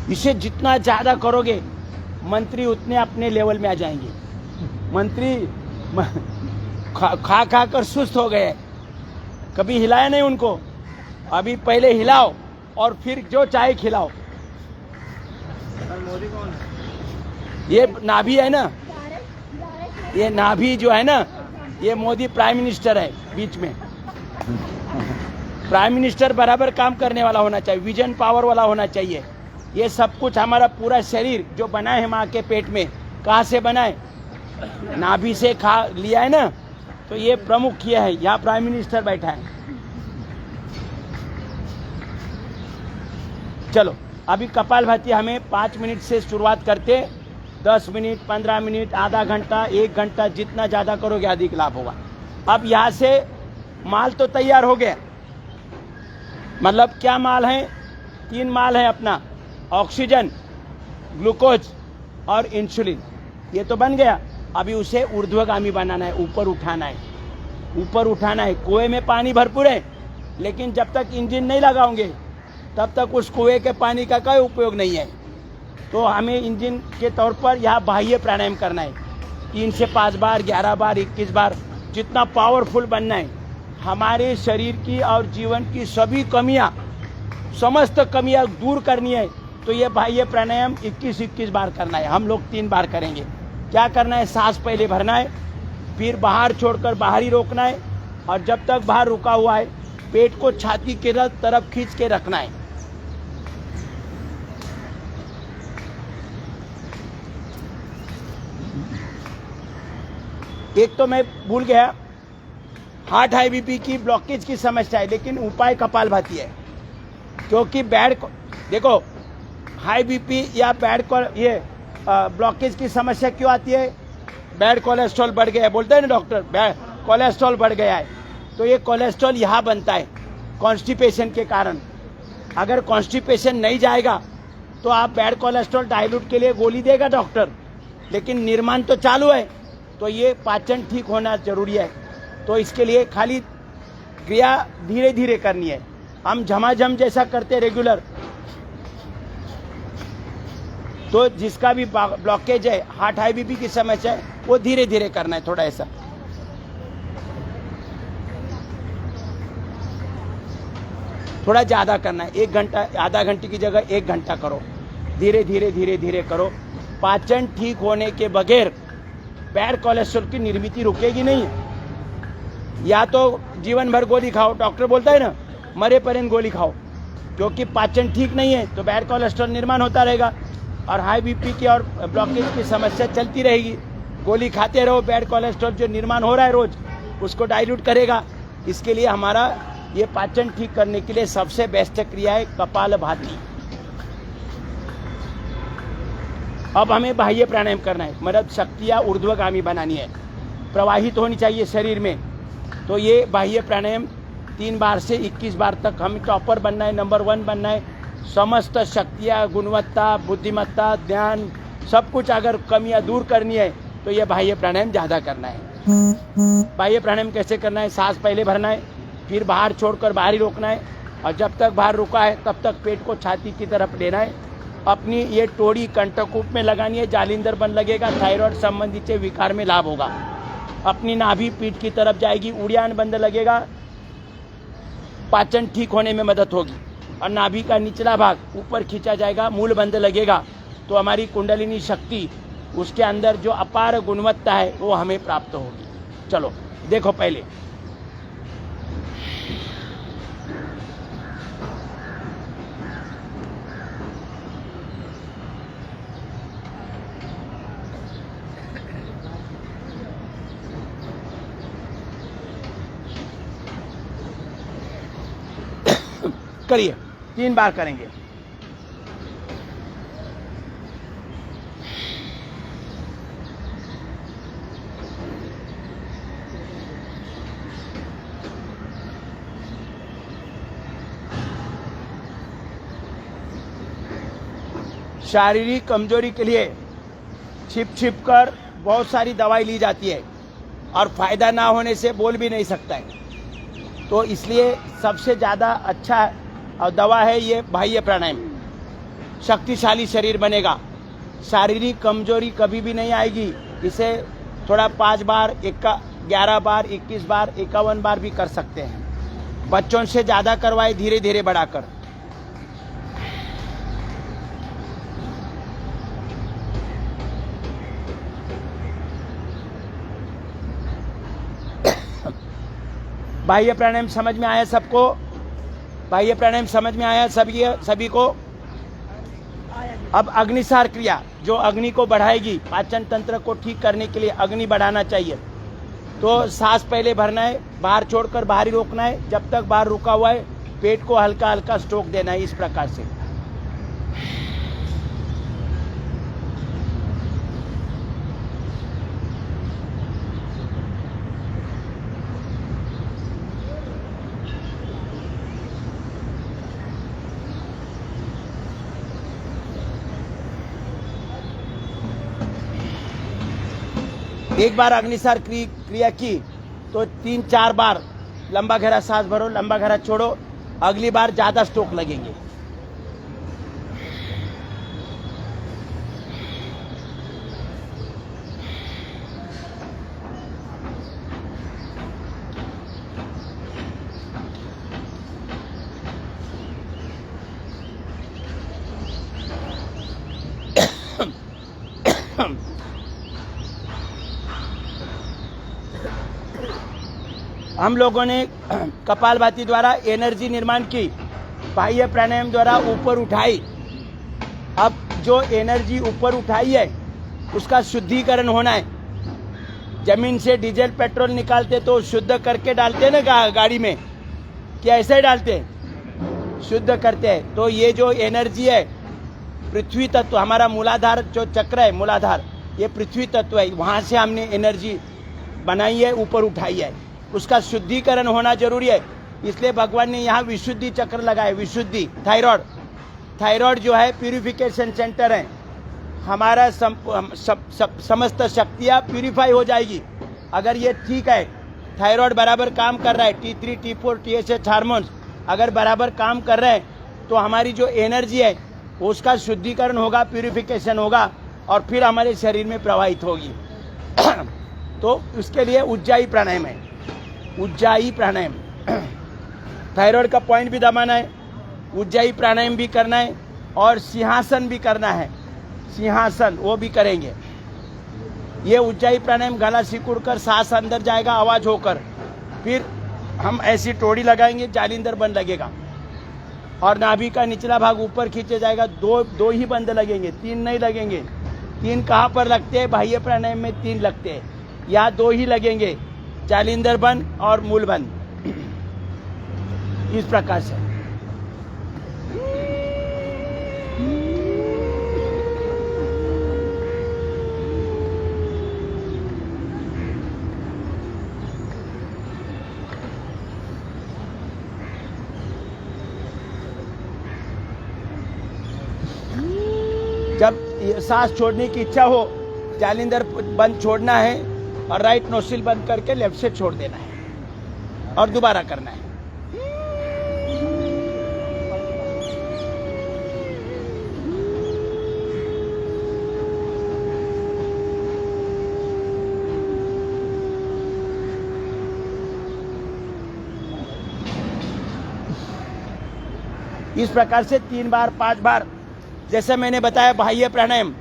इसे जितना ज्यादा करोगे मंत्री उतने अपने लेवल में आ जाएंगे। मंत्री खा कर सुस्त हो गए, कभी हिलाया नहीं उनको। अभी पहले हिलाओ और फिर जो चाहे खिलाओ। मोदी कौन है? ये नाभि है ना, ये नाभि जो है ना, ये मोदी प्राइम मिनिस्टर है बीच में। प्राइम मिनिस्टर बराबर काम करने वाला होना चाहिए, विजन पावर वाला होना चाहिए। ये सब कुछ हमारा पूरा शरीर जो बना है माँ के पेट में, कहाँ से बना है? नाभि से खा लिया है ना। तो ये प्रमुख ये है, यहाँ प्राइम मिनिस्टर बैठा है। चलो अभी कपालभाति हमें 5 मिनट से शुरुआत करते, 10 मिनट, 15 मिनट, आधा घंटा, 1 घंटा, जितना ज़्यादा करोगे अधिक लाभ होगा। अब यहाँ से माल तो तैयार हो गया। मतलब क्या माल है? 3 माल है अपना, ऑक्सीजन, ग्लूकोज और इंसुलिन। ये तो बन गया। अभी उसे ऊर्ध्वगामी बनाना है, ऊपर उठाना है, ऊपर उठाना है। कुएं में पानी भरपूर है, लेकिन जब तक इंजन नहीं लगाओगे तब तक उस कुएं के पानी का कोई उपयोग नहीं है। तो हमें इंजन के तौर पर यहाँ बाह्य प्राणायाम करना है। 3 से 5 बार, 11 बार, 21 बार, जितना पावरफुल बनना है। हमारे शरीर की और जीवन की सभी कमियाँ, समस्त कमियाँ दूर करनी है तो ये बाह्य प्राणायाम 21-21 बार करना है। हम लोग 3 बार करेंगे। क्या करना है? सांस पहले भरना है, फिर बाहर छोड़कर बाहर ही रोकना है, और जब तक बाहर रुका हुआ है पेट को छाती की तरफ खींच के रखना है। एक तो मैं भूल गया, हार्ट हाई बीपी की ब्लॉकेज की समस्या है, लेकिन उपाय कपालभाति है। क्योंकि देखो हाई बीपी या ये ब्लॉकेज की समस्या क्यों आती है? बैड कोलेस्ट्रॉल बढ़ गया है, बोलते हैं ना डॉक्टर, कोलेस्ट्रॉल बढ़ गया है, तो ये कोलेस्ट्रॉल यहाँ बनता है कॉन्स्टिपेशन के कारण। अगर कॉन्स्टिपेशन नहीं जाएगा तो आप बैड कोलेस्ट्रॉल डाइल्यूट के लिए गोली देगा डॉक्टर, लेकिन निर्माण तो चालू है, तो ये पाचन ठीक होना जरूरी है। तो इसके लिए खाली क्रिया धीरे धीरे करनी है। हम झमाझम जैसा करते रेगुलर, तो जिसका भी ब्लॉकेज है, हार्ट हाई बीपी की समस्या है, वो धीरे धीरे करना है, थोड़ा ऐसा। थोड़ा ज़्यादा करना है, 1 घंटा, आधा घंटे की जगह 1 घंटा करो, धीरे धीरे धीरे धीरे करो। पाचन ठीक होने के बगैर बैड कोलेस्ट्रॉल की निर्मित रुकेगी नहीं। या तो जीवन भर गोली खाओ, डॉक्टर बोलता है ना मरे पर्यंत गोली खाओ, क्योंकि पाचन ठीक नहीं है तो बैड कोलेस्ट्रॉल निर्माण होता रहेगा और हाई बीपी की और ब्लॉकेज की समस्या चलती रहेगी। गोली खाते रहो, बैड कोलेस्ट्रॉल जो निर्माण हो रहा है रोज, उसको डाइल्यूट करेगा। इसके लिए हमारा ये पाचन ठीक करने के लिए सबसे बेस्ट क्रिया है कपालभाति। अब हमें बाह्य प्राणायाम करना है, मतलब शक्तियाँ ऊर्ध्वगामी बनानी है, प्रवाहित होनी चाहिए शरीर में। तो ये बाह्य प्राणायाम 3 बार से 21 बार तक, हमें टॉपर बनना है, नंबर 1 बनना है। समस्त शक्तियाँ, गुणवत्ता, बुद्धिमत्ता, ध्यान, सब कुछ अगर कमियाँ दूर करनी है तो ये बाह्य प्राणायाम ज़्यादा करना है। बाह्य प्राणायाम कैसे करना है? सांस पहले भरना है, फिर बाहर छोड़कर बाहर ही रोकना है, और जब तक बाहर रुका है तब तक पेट को छाती की तरफ लेना है। अपनी ये टोड़ी कंठकूप में लगानी है, जालिंदर बन लगेगा, थायराइड संबंधित विकार में लाभ होगा। अपनी नाभि पीठ की तरफ जाएगी, उड़ियान बंद लगेगा, पाचन ठीक होने में मदद होगी। और नाभि का निचला भाग ऊपर खींचा जाएगा, मूल बंद लगेगा, तो हमारी कुंडलिनी शक्ति, उसके अंदर जो अपार गुणवत्ता है वो हमें प्राप्त होगी। चलो देखो पहले करिए, 3 बार करेंगे। शारीरिक कमजोरी के लिए छिप छिप कर बहुत सारी दवाई ली जाती है और फायदा ना होने से बोल भी नहीं सकता है। तो इसलिए सबसे ज़्यादा अच्छा दवा है ये बाह्य प्राणायाम। शक्तिशाली शरीर बनेगा, शारीरिक कमजोरी कभी भी नहीं आएगी। इसे थोड़ा 5 बार, 11 बार, 21 बार, 51 बार भी कर सकते हैं। बच्चों से ज़्यादा करवाए, धीरे धीरे बढ़ाकर। बाह्य प्राणायाम समझ में आया सबको? बाह्य प्राणायाम समझ में आया सभी को? अब अग्निसार क्रिया, जो अग्नि को बढ़ाएगी, पाचन तंत्र को ठीक करने के लिए अग्नि बढ़ाना चाहिए। तो सांस पहले भरना है, बाहर छोड़कर बाहर ही रोकना है, जब तक बाहर रुका हुआ है पेट को हल्का हल्का स्ट्रोक देना है, इस प्रकार से। एक बार अग्निसार क्रिया की तो 3-4 बार लंबा गहरा सांस भरो, लंबा गहरा छोड़ो, अगली बार ज्यादा स्ट्रोक लगेंगे। हम लोगों ने कपालभाति द्वारा एनर्जी निर्माण की, बाह्य प्राणायाम द्वारा ऊपर उठाई। अब जो एनर्जी ऊपर उठाई है उसका शुद्धिकरण होना है। जमीन से डीजल पेट्रोल निकालते तो शुद्ध करके डालते ना गाड़ी में, क्या ऐसे डालते? शुद्ध करते हैं। तो ये जो एनर्जी है, पृथ्वी तत्व, हमारा मूलाधार जो चक्र है, मूलाधार, ये पृथ्वी तत्व है, वहाँ से हमने एनर्जी बनाई है, ऊपर उठाई है, उसका शुद्धिकरण होना जरूरी है। इसलिए भगवान ने यहाँ विशुद्धि चक्र लगाए। विशुद्धि थायराइड जो है प्यूरिफिकेशन सेंटर है, हमारा समस्त शक्तियाँ प्यूरिफाई हो जाएगी अगर ये ठीक है। थायराइड बराबर काम कर रहा है, T3, T4, TSH हार्मोन्स अगर बराबर काम कर रहे हैं तो हमारी जो एनर्जी है उसका शुद्धिकरण होगा, प्यूरिफिकेशन होगा और फिर हमारे शरीर में प्रवाहित होगी। तो उसके लिए उज्जाई प्राणायाम है, उज्जाई प्राणायाम। थायराइड का पॉइंट भी दबाना है, उज्जाई प्राणायाम भी करना है और सिंहासन भी करना है। सिंहासन वो भी करेंगे। ये उज्जाई प्राणायाम गला सिकुड़ कर सांस अंदर जाएगा, आवाज होकर, फिर हम ऐसी टोड़ी लगाएंगे, जालिंदर बंद लगेगा और नाभि का निचला भाग ऊपर खींचे जाएगा। दो ही बंद लगेंगे, 3 नहीं लगेंगे। 3 कहाँ पर लगते हैं? बाह्य प्राणायाम में 3 लगते हैं, यहाँ 2 ही लगेंगे, जालिंदर बंद और मूल बंद। इस प्रकार से जब सांस छोड़ने की इच्छा हो, जालिंदर बंद छोड़ना है और राइट नोस्ट्रिल बंद करके लेफ्ट से छोड़ देना है और दोबारा करना है। इस प्रकार से 3 बार 5 बार, जैसे मैंने बताया बाह्य प्राणायाम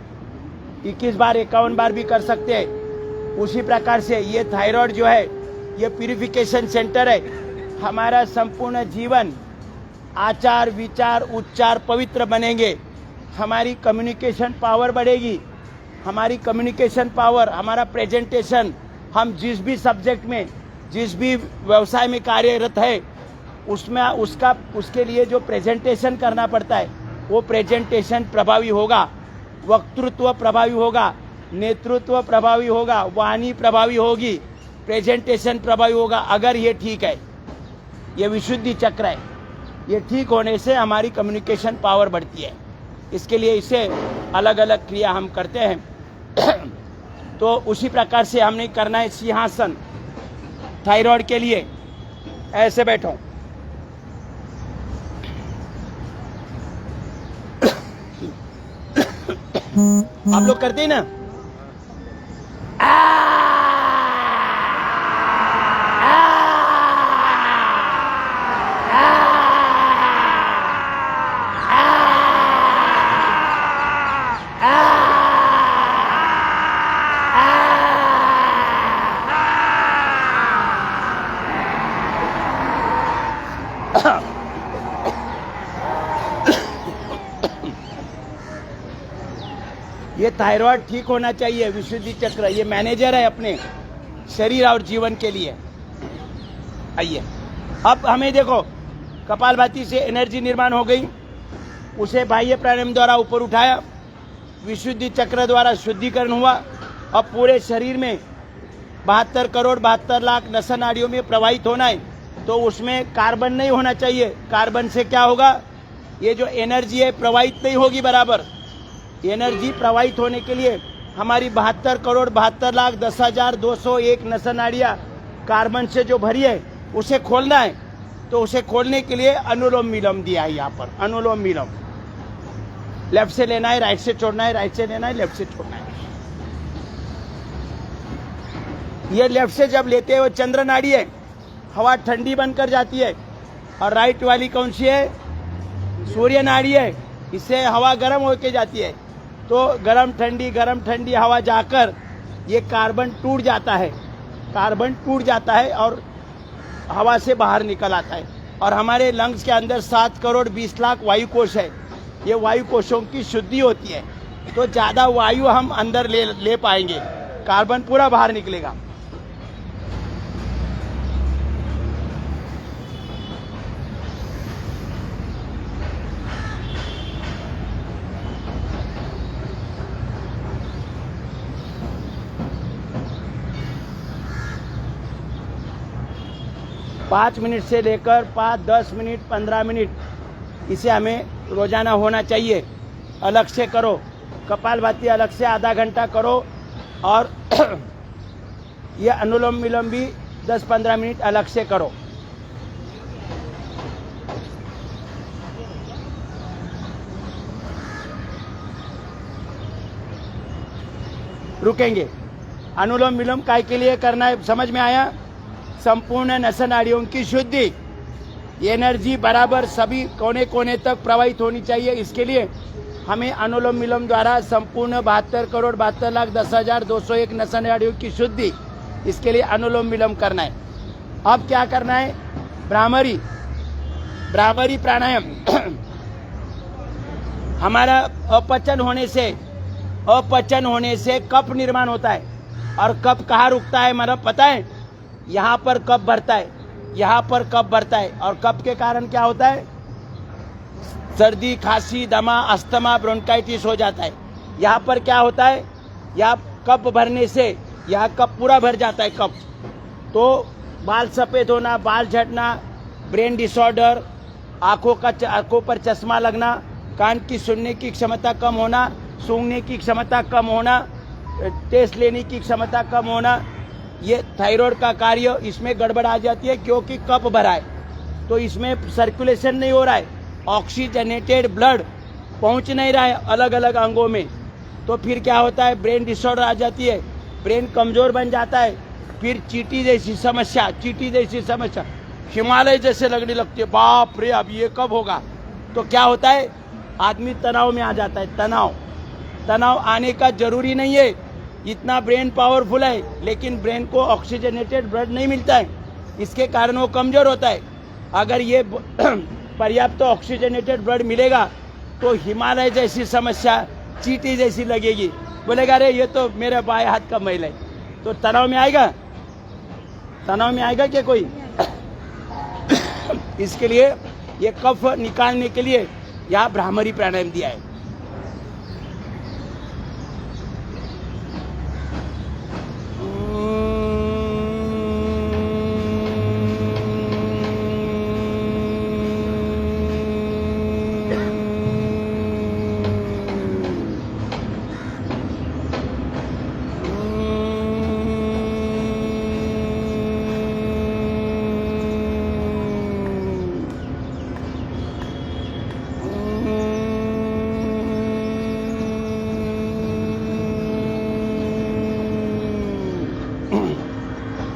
21 बार 51 बार भी कर सकते हैं। उसी प्रकार से ये थायराइड जो है ये प्यूरिफिकेशन सेंटर है। हमारा संपूर्ण जीवन आचार विचार उच्चार पवित्र बनेंगे, हमारी कम्युनिकेशन पावर बढ़ेगी। हमारी कम्युनिकेशन पावर, हमारा प्रेजेंटेशन, हम जिस भी सब्जेक्ट में, जिस भी व्यवसाय में कार्यरत है उसमें उसके लिए जो प्रेजेंटेशन करना पड़ता है वो प्रेजेंटेशन प्रभावी होगा, वक्तृत्व प्रभावी होगा, नेतृत्व प्रभावी होगा, वाणी प्रभावी होगी, प्रेजेंटेशन प्रभावी होगा। अगर ये ठीक है, ये विशुद्धि चक्र है, ये ठीक होने से हमारी कम्युनिकेशन पावर बढ़ती है। इसके लिए इसे अलग अलग क्रिया हम करते हैं। तो उसी प्रकार से हमने करना है सिंहासन। थायराइड के लिए ऐसे बैठो, आप लोग करते हैं ना, ये थायराइड ठीक होना चाहिए। विशुद्धि चक्र ये मैनेजर है अपने शरीर और जीवन के लिए। आइए, अब हमें देखो, कपालभाति से एनर्जी निर्माण हो गई, उसे बाह्य प्राणायाम द्वारा ऊपर उठाया, विशुद्धि चक्र द्वारा शुद्धिकरण हुआ। अब पूरे शरीर में 72 करोड़ 72 लाख नसा नाड़ियों में प्रवाहित होना है, तो उसमें कार्बन नहीं होना चाहिए। कार्बन से क्या होगा? ये जो एनर्जी है प्रवाहित नहीं होगी बराबर। एनर्जी प्रवाहित होने के लिए हमारी 72 करोड़ 72 लाख 10,201 नसा नाड़ियाँ कार्बन से जो भरी है उसे खोलना है। तो उसे खोलने के लिए अनुलोम विलोम दिया है यहाँ पर। अनुलोम विलोम लेफ्ट से लेना है, राइट से छोड़ना है, राइट से लेना है, लेफ्ट से छोड़ना है। ये लेफ्ट से जब लेते हैं वो चंद्र नाड़ी है, हवा ठंडी बनकर जाती है। और राइट वाली कौन सी है? सूर्य नाड़ी है, इससे हवा गर्म होके जाती है। तो गर्म ठंडी हवा जाकर ये कार्बन टूट जाता है, कार्बन टूट जाता है और हवा से बाहर निकल आता है। और हमारे लंग्स के अंदर 7 करोड़ 20 लाख वायु कोश है। ये वायु कोशों की शुद्धि होती है, तो ज़्यादा वायु हम अंदर ले पाएंगे, कार्बन पूरा बाहर निकलेगा। 5 मिनट से लेकर 5, 10 मिनट, 15 मिनट इसे हमें रोजाना होना चाहिए। अलग से करो, कपालभाति अलग से आधा घंटा करो और ये अनुलोम विलोम भी 10-15 मिनट अलग से करो। रुकेंगे। अनुलोम विलोम काय के लिए करना है, समझ में आया? संपूर्ण नस नाड़ियों की शुद्धि, एनर्जी बराबर सभी कोने कोने तक प्रवाहित होनी चाहिए। इसके लिए हमें अनुलोम विलोम द्वारा संपूर्ण 72,72,10,201 नस नाड़ियों की शुद्धि, इसके लिए अनुलोम विलोम करना है। अब क्या करना है? भ्रामरी प्राणायाम। हमारा अपचन होने से कफ निर्माण होता है और कफ कहाँ रुकता है मतलब पता है? यहाँ पर कफ भरता है, यहाँ पर कफ भरता है और कफ के कारण क्या होता है? सर्दी, खांसी, दमा, अस्थमा, ब्रोंकाइटिस हो जाता है। यहाँ पर क्या होता है? यहाँ कफ भरने से यहाँ कफ पूरा भर जाता है कफ, तो बाल सफ़ेद होना, बाल झड़ना, ब्रेन डिसऑर्डर, आँखों पर चश्मा लगना, कान की सुनने की क्षमता कम होना, सूंघने की क्षमता कम होना, टेस्ट लेने की क्षमता कम होना, ये थायराइड का कार्य इसमें गड़बड़ आ जाती है क्योंकि कफ भरा है, तो इसमें सर्कुलेशन नहीं हो रहा है, ऑक्सीजनेटेड ब्लड पहुंच नहीं रहा है अलग अलग अंगों में, तो फिर क्या होता है? ब्रेन डिसऑर्डर आ जाती है, ब्रेन कमजोर बन जाता है, फिर चीटी जैसी समस्या हिमालय जैसे लगने लगती है। बाप रे, अब ये कब होगा? तो क्या होता है? आदमी तनाव में आ जाता है। तनाव आने का जरूरी नहीं है, इतना ब्रेन पावरफुल है, लेकिन ब्रेन को ऑक्सीजनेटेड ब्लड नहीं मिलता है, इसके कारण वो कमजोर होता है। अगर ये पर्याप्त ऑक्सीजनेटेड ब्लड मिलेगा तो हिमालय जैसी समस्या चीटी जैसी लगेगी, बोलेगा अरे ये तो मेरे बाएं हाथ का मैल है, तो तनाव में आएगा क्या कोई? इसके लिए ये कफ निकालने के लिए यहाँ भ्रामरी प्राणायाम दिया है।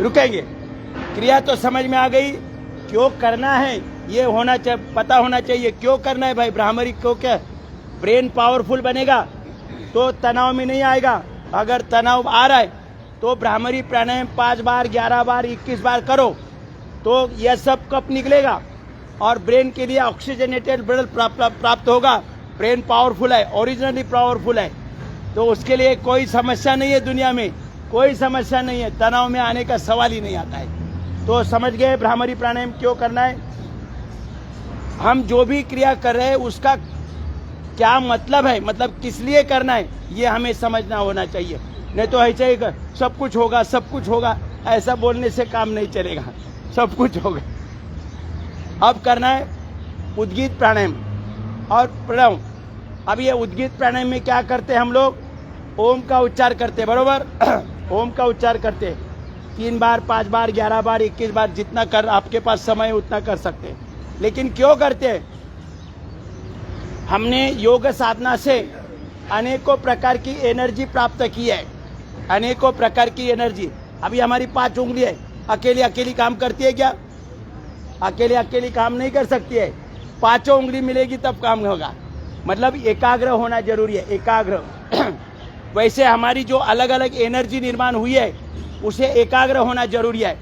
रुकेंगे। क्रिया तो समझ में आ गई, क्यों करना है ये होना चाहिए, पता होना चाहिए क्यों करना है भाई। भ्रामरी क्यों? क्या ब्रेन पावरफुल बनेगा तो तनाव में नहीं आएगा। अगर तनाव आ रहा है तो भ्रामरी प्राणायाम 5 बार, 11 बार, 21 बार करो तो यह सब कफ निकलेगा और ब्रेन के लिए ऑक्सीजनेटेड ब्लड प्राप्त होगा। ब्रेन पावरफुल है, ओरिजिनली पावरफुल है, तो उसके लिए कोई समस्या नहीं है, दुनिया में कोई समस्या नहीं है, तनाव में आने का सवाल ही नहीं आता है। तो समझ गए भ्रामरी प्राणायाम क्यों करना है। हम जो भी क्रिया कर रहे हैं उसका क्या मतलब है, मतलब किस लिए करना है, ये हमें समझना होना चाहिए। नहीं तो ऐसे ही सब कुछ होगा ऐसा बोलने से काम नहीं चलेगा, सब कुछ होगा। अब करना है उद्गीत प्राणायाम और प्रणव। अब ये उद्गीत प्राणायाम में क्या करते हैं हम लोग? ओम का उच्चार करते, बरोबर? ओम का उच्चार करते 3 बार, 5 बार, 11 बार, 21 बार, जितना कर आपके पास समय उतना कर सकते हैं। लेकिन क्यों करते हैं? हमने योग साधना से अनेकों प्रकार की एनर्जी प्राप्त की है, अनेकों प्रकार की एनर्जी। अभी हमारी 5 उंगली है, अकेली काम करती है क्या? अकेली काम नहीं कर सकती है, 5 उंगली मिलेगी तब काम होगा। मतलब एकाग्र होना जरूरी है, एकाग्र। वैसे हमारी जो अलग अलग एनर्जी निर्माण हुई है उसे एकाग्र होना जरूरी है।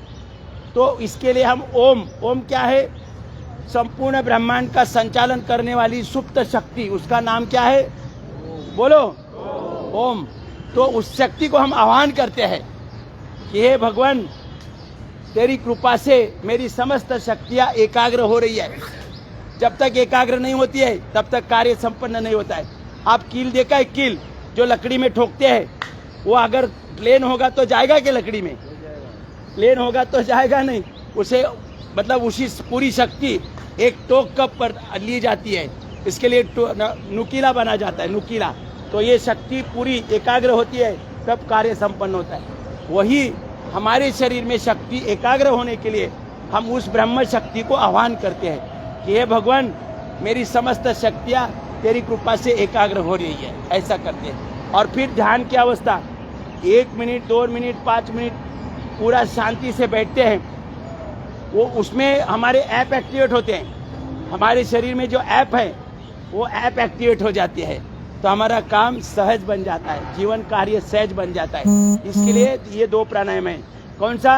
तो इसके लिए हम ओम क्या है? संपूर्ण ब्रह्मांड का संचालन करने वाली सुप्त शक्ति, उसका नाम क्या है? बोलो, ओम। तो उस शक्ति को हम आह्वान करते हैं कि हे भगवान, तेरी कृपा से मेरी समस्त शक्तियां एकाग्र हो रही है। जब तक एकाग्र नहीं होती है तब तक कार्य संपन्न नहीं होता है। आप कील देखा है? कील जो लकड़ी में ठोकते हैं, वो अगर प्लेन होगा तो जाएगा कि लकड़ी में? प्लेन होगा तो जाएगा नहीं, उसे मतलब उसी पूरी शक्ति एक टोक कप पर ली जाती है, इसके लिए नुकीला बना जाता है, नुकीला। तो ये शक्ति पूरी एकाग्र होती है, तब कार्य संपन्न होता है। वही हमारे शरीर में शक्ति एकाग्र होने के लिए हम उस ब्रह्म शक्ति को आह्वान करते हैं कि हे भगवान, मेरी समस्त शक्तियाँ तेरी कृपा से एकाग्र हो रही है, ऐसा करते हैं। और फिर ध्यान की अवस्था 1 मिनट, 2 मिनट, 5 मिनट पूरा शांति से बैठते हैं। वो उसमें हमारे ऐप एक्टिवेट होते हैं, हमारे शरीर में जो ऐप है वो ऐप एक्टिवेट हो जाती है, तो हमारा काम सहज बन जाता है, जीवन कार्य सहज बन जाता है। इसके लिए ये 2 प्राणायाम है। कौन सा?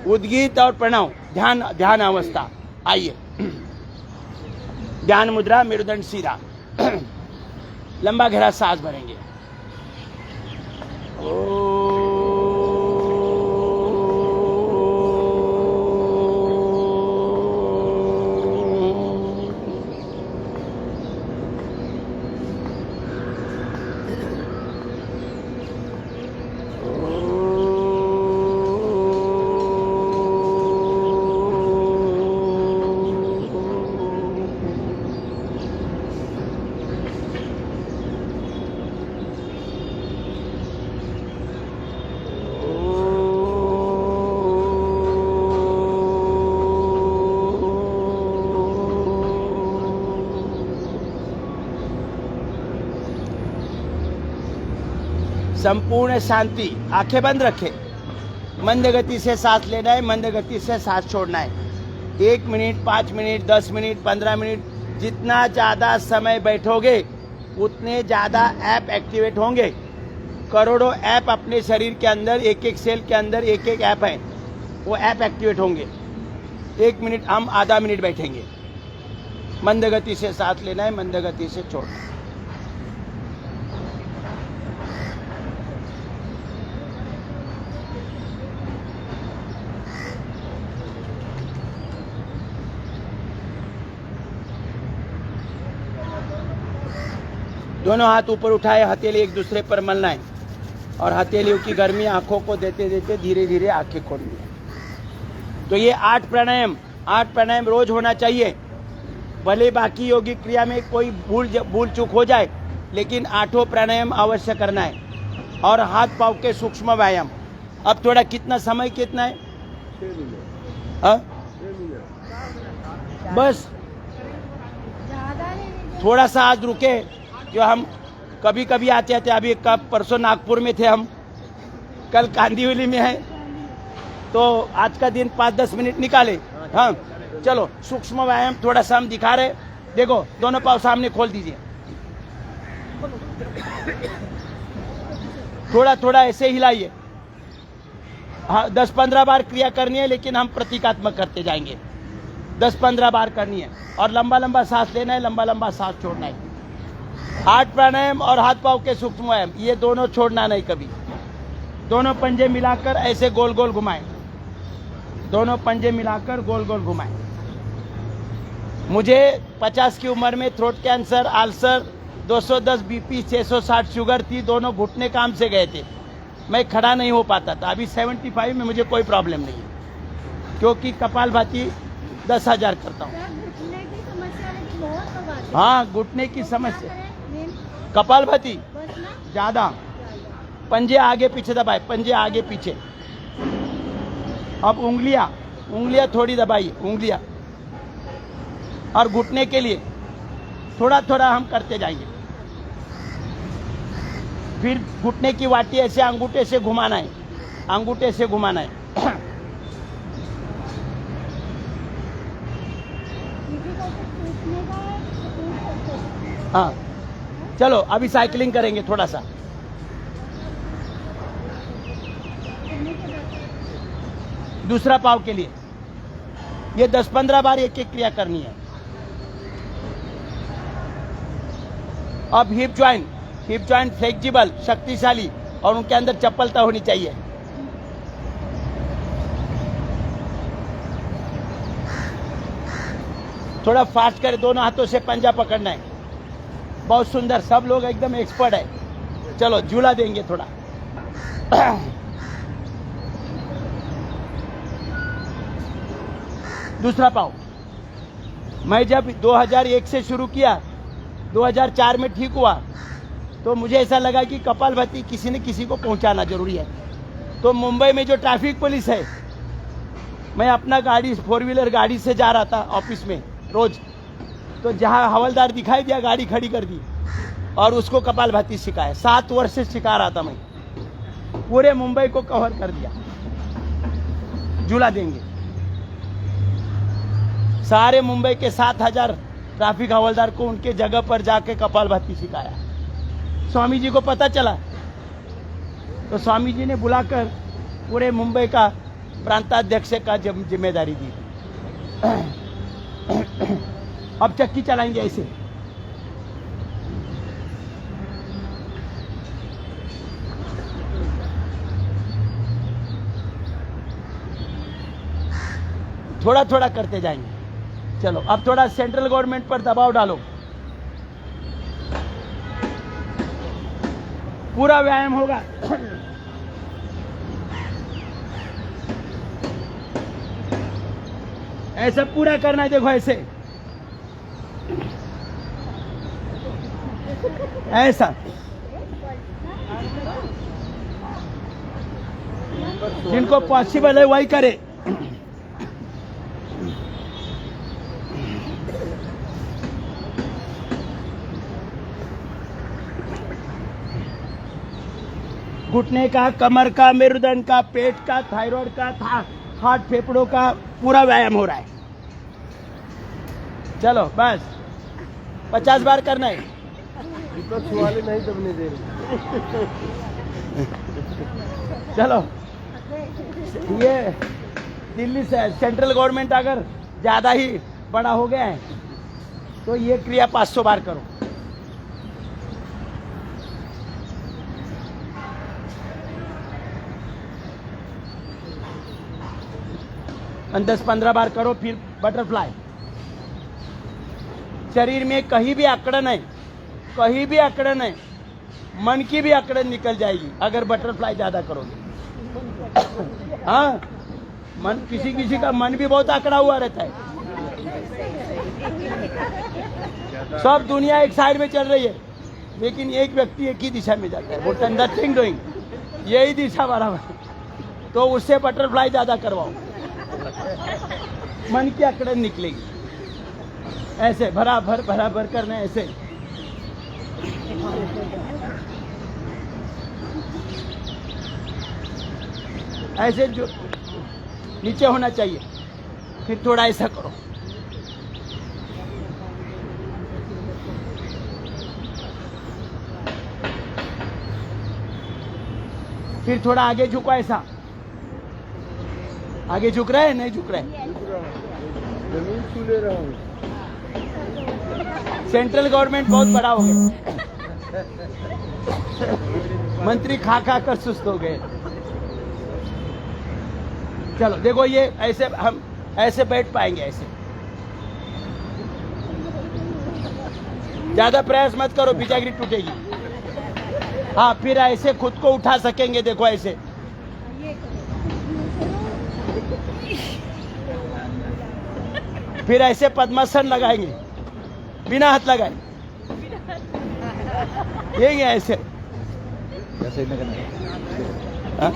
उद्गीत और प्रणव, ध्यान अवस्था। आइए, ध्यान मुद्रा, मेरुदंड सीधा, लंबा गहरा सांस भरेंगे। संपूर्ण शांति, आंखें बंद रखें। मंद गति से सांस लेना है, मंद गति से सांस छोड़ना है। 1 मिनट, 5 मिनट, 10 मिनट, 15 मिनट, जितना ज़्यादा समय बैठोगे उतने ज़्यादा ऐप एक्टिवेट होंगे। करोड़ों ऐप अपने शरीर के अंदर, एक एक सेल के अंदर एक एक ऐप है, वो ऐप एक्टिवेट होंगे। 1 मिनट, हम आधा मिनट बैठेंगे। मंद गति से सांस लेना है, मंद गति से छोड़ना है। दोनों हाथ ऊपर उठाए, हथेली एक दूसरे पर मलना है और हथेलियों की गर्मी आंखों को देते देते धीरे धीरे आंखें खोलनी है। तो ये 8 प्राणायाम रोज होना चाहिए। भले बाकी योगिक क्रिया में कोई भूल चूक हो जाए, लेकिन 8 प्राणायाम अवश्य करना है। और हाथ पाँव के सूक्ष्म व्यायाम। अब थोड़ा कितना समय कितना है? 6 मिनट। बस थोड़ा सा आज रुके, जो हम कभी कभी आते थे। अभी कब परसों नागपुर में थे हम, कल कांदिवली में है, तो आज का दिन 5-10 मिनट निकाले। हाँ चलो, सूक्ष्म व्यायाम थोड़ा सा हम दिखा रहे। देखो, दोनों पाँव सामने खोल दीजिए, थोड़ा थोड़ा ऐसे हिलाइए। हाँ, 10-15 बार क्रिया करनी है, लेकिन हम प्रतीकात्मक करते जाएंगे। 10-15 बार करनी है और लंबा लंबा सांस लेना है, लंबा लंबा सांस छोड़ना है। 8 प्राणायाम और हाथ पाँव के सूक्ष्म व्यायाम, ये दोनों छोड़ना नहीं कभी। दोनों पंजे मिलाकर ऐसे गोल गोल घुमाएं, दोनों पंजे मिलाकर गोल गोल घुमाएं। मुझे 50 की उम्र में throat cancer, ulcer, 210 BP, 660 sugar थी। दोनों घुटने काम से गए थे, मैं खड़ा नहीं हो पाता था। अभी 75 में मुझे कोई प्रॉब्लम नहीं है, क्योंकि कपालभाति 10,000 करता हूँ। हाँ, घुटने की समस्या, कपालभाति ज़्यादा। पंजे आगे पीछे दबाए, पंजे आगे पीछे। अब उंगलियां थोड़ी दबाइए, उंगलियां। और घुटने के लिए थोड़ा थोड़ा हम करते जाएंगे। फिर घुटने की वाटी ऐसे अंगूठे से घुमाना है, अंगूठे से घुमाना है। हाँ चलो, अभी साइकिलिंग करेंगे थोड़ा सा। दूसरा पाव के लिए ये 10-15 बार एक एक क्रिया करनी है। अब हिप जॉइंट फ्लेक्सिबल, शक्तिशाली, और उनके अंदर चपलता होनी चाहिए। थोड़ा फास्ट करें, दोनों हाथों से पंजा पकड़ना है। बहुत सुंदर, सब लोग एकदम एक्सपर्ट है। चलो झूला देंगे थोड़ा। दूसरा पाव। मैं जब 2001 से शुरू किया, 2004 में ठीक हुआ, तो मुझे ऐसा लगा कि कपालभाति किसी न किसी को पहुंचाना जरूरी है। तो मुंबई में जो ट्रैफिक पुलिस है, मैं अपना गाड़ी 4 व्हीलर गाड़ी से जा रहा था ऑफिस में रोज, तो जहाँ हवलदार दिखाई दिया गाड़ी खड़ी कर दी और उसको कपालभाति सिखाया। 7 वर्ष से सिखा रहा था मैं, पूरे मुंबई को कवर कर दिया। झूला देंगे, सारे मुंबई के 7000 ट्रैफिक हवलदार को उनके जगह पर जाके कपालभाति सिखाया। स्वामी जी को पता चला तो स्वामी जी ने बुलाकर पूरे मुंबई का प्रांताध्यक्ष का जिम्मेदारी दी। अब चक्की चलाएंगे ऐसे। थोड़ा थोड़ा करते जाएंगे। चलो अब थोड़ा सेंट्रल गवर्नमेंट पर दबाव डालो। पूरा व्यायाम होगा। ऐसा पूरा करना है, देखो ऐसे ऐसा। जिनको पॉसिबल है वही करे। घुटने का, कमर का, मेरुदंड का, पेट का, थायराइड का, हार्ट, फेफड़ों का पूरा व्यायाम हो रहा है। चलो बस 50 बार करना है। वाले नहीं दबने दे रहे। चलो ये दिल्ली से सेंट्रल गवर्नमेंट अगर ज्यादा ही बड़ा हो गया है तो ये क्रिया 500 बार करो। 10-15 बार करो। फिर बटरफ्लाई। शरीर में कहीं भी अकड़न है, कहीं भी अकड़न है, मन की भी अकड़न निकल जाएगी अगर बटरफ्लाई ज्यादा करोगे। हाँ, मन किसी किसी का मन भी बहुत अकड़ा हुआ रहता है। सब दुनिया एक साइड में चल रही है, लेकिन एक व्यक्ति एक ही दिशा में जाता है। वो नथिंग डूइंग, यही दिशा बराबर। तो उससे बटरफ्लाई ज्यादा करवाओ, मन की अकड़न निकलेगी। ऐसे बराबर बराबर करना है, ऐसे। ऐसे जो नीचे होना चाहिए, फिर थोड़ा ऐसा करो। फिर थोड़ा आगे झुको, ऐसा। आगे झुक रहा है, नहीं झुक रहा है? जमीन छू ले रहा हूँ। सेंट्रल गवर्नमेंट बहुत बड़ा हो गया। मंत्री खा खा कर सुस्त हो गए। चलो देखो, ये ऐसे हम ऐसे बैठ पाएंगे, ऐसे। ज्यादा प्रयास मत करो, बिजागिरी टूटेगी। हाँ, फिर ऐसे खुद को उठा सकेंगे, देखो ऐसे। फिर ऐसे पद्मासन लगाएंगे बिना हाथ लगाए। यही है ऐसे। हाँ?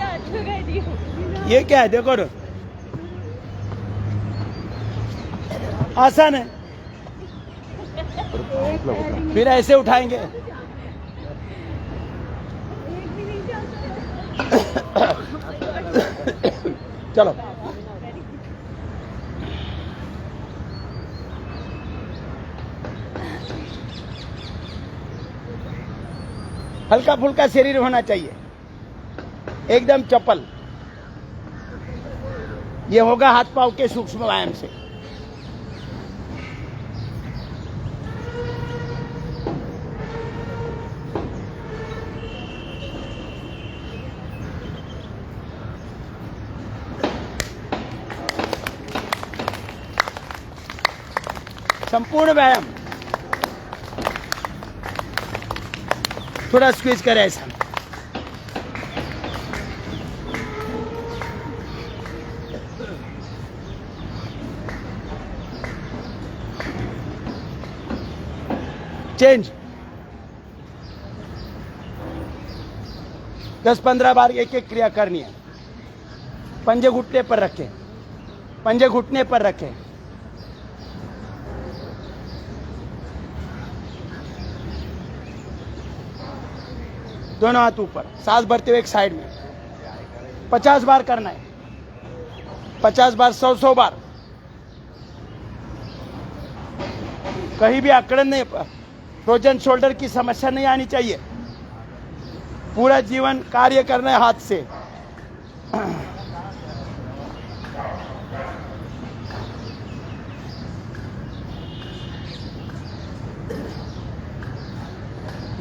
ये क्या है, देखो ना, आसान है। फिर ऐसे उठाएंगे। चलो हल्का फुल्का शरीर होना चाहिए, एकदम चपल। ये होगा हाथ पांव के सूक्ष्म व्यायाम से। संपूर्ण व्यायाम। थोड़ा स्क्वीज करें ऐसा। चेंज। 10-15 बार एक एक क्रिया करनी है। पंजे घुटने पर रखें, पंजे घुटने पर रखें। दोनों हाथ ऊपर, सांस भरते हुए एक साइड में। 50 बार करना है, 50 बार, 100 बार। कहीं भी अकड़न नहीं, फ्रोजन शोल्डर की समस्या नहीं आनी चाहिए। पूरा जीवन कार्य करना है हाथ से।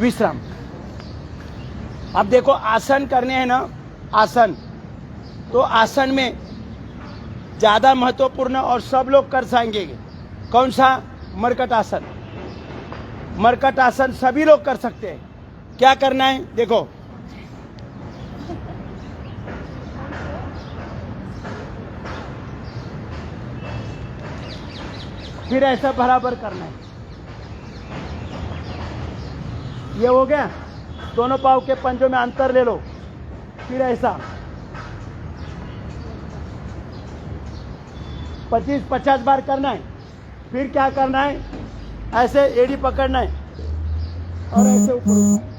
विश्राम। अब देखो आसन करने हैं ना, आसन तो आसन में ज्यादा महत्वपूर्ण और सब लोग कर सकेंगे। कौन सा? मरकट आसन। मरकट आसन सभी लोग कर सकते हैं। क्या करना है देखो, फिर ऐसा बराबर करना है। ये हो गया। दोनों पाँव के पंजों में अंतर ले लो, फिर ऐसा 25-50 बार करना है। फिर क्या करना है, ऐसे एड़ी पकड़ना है और ऐसे ऊपर उठाना है।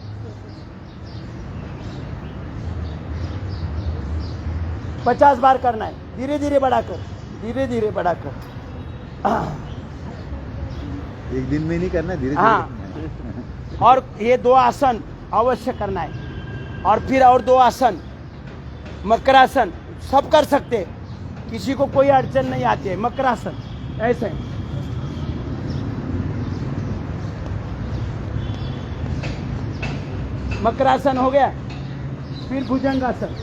50 बार करना है, धीरे धीरे बढ़ाकर, धीरे धीरे बढ़ाकर। एक दिन में नहीं करना, धीरे धीरे हाँ। और ये 2 आसन अवश्य करना है। और फिर और 2 आसन, मकरासन सब कर सकते हैं, किसी को कोई अड़चन नहीं आती है। मकरासन ऐसे, मकरासन हो गया। फिर भुजंगासन,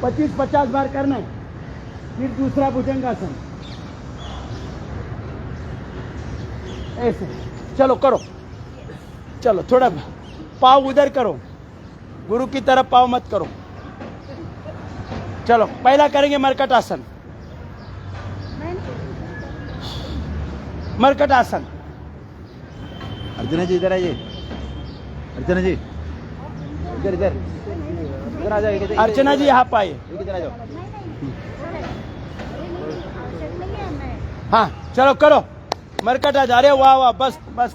25-50 बार करना है। फिर दूसरा भुजंगासन ऐसे। चलो करो, चलो थोड़ा पाँव उधर करो, गुरु की तरफ पाँव मत करो। चलो पहला करेंगे मरकट आसन। मरकट आसन। अर्चना जी इधर आइए, अर्चना जी इधर इधर इधर आ जाओ। अर्चना जी यहाँ पाए। इधर आ जाओ। हाँ चलो करो, मरकट आ जा रहे। वाह वाह, बस बस।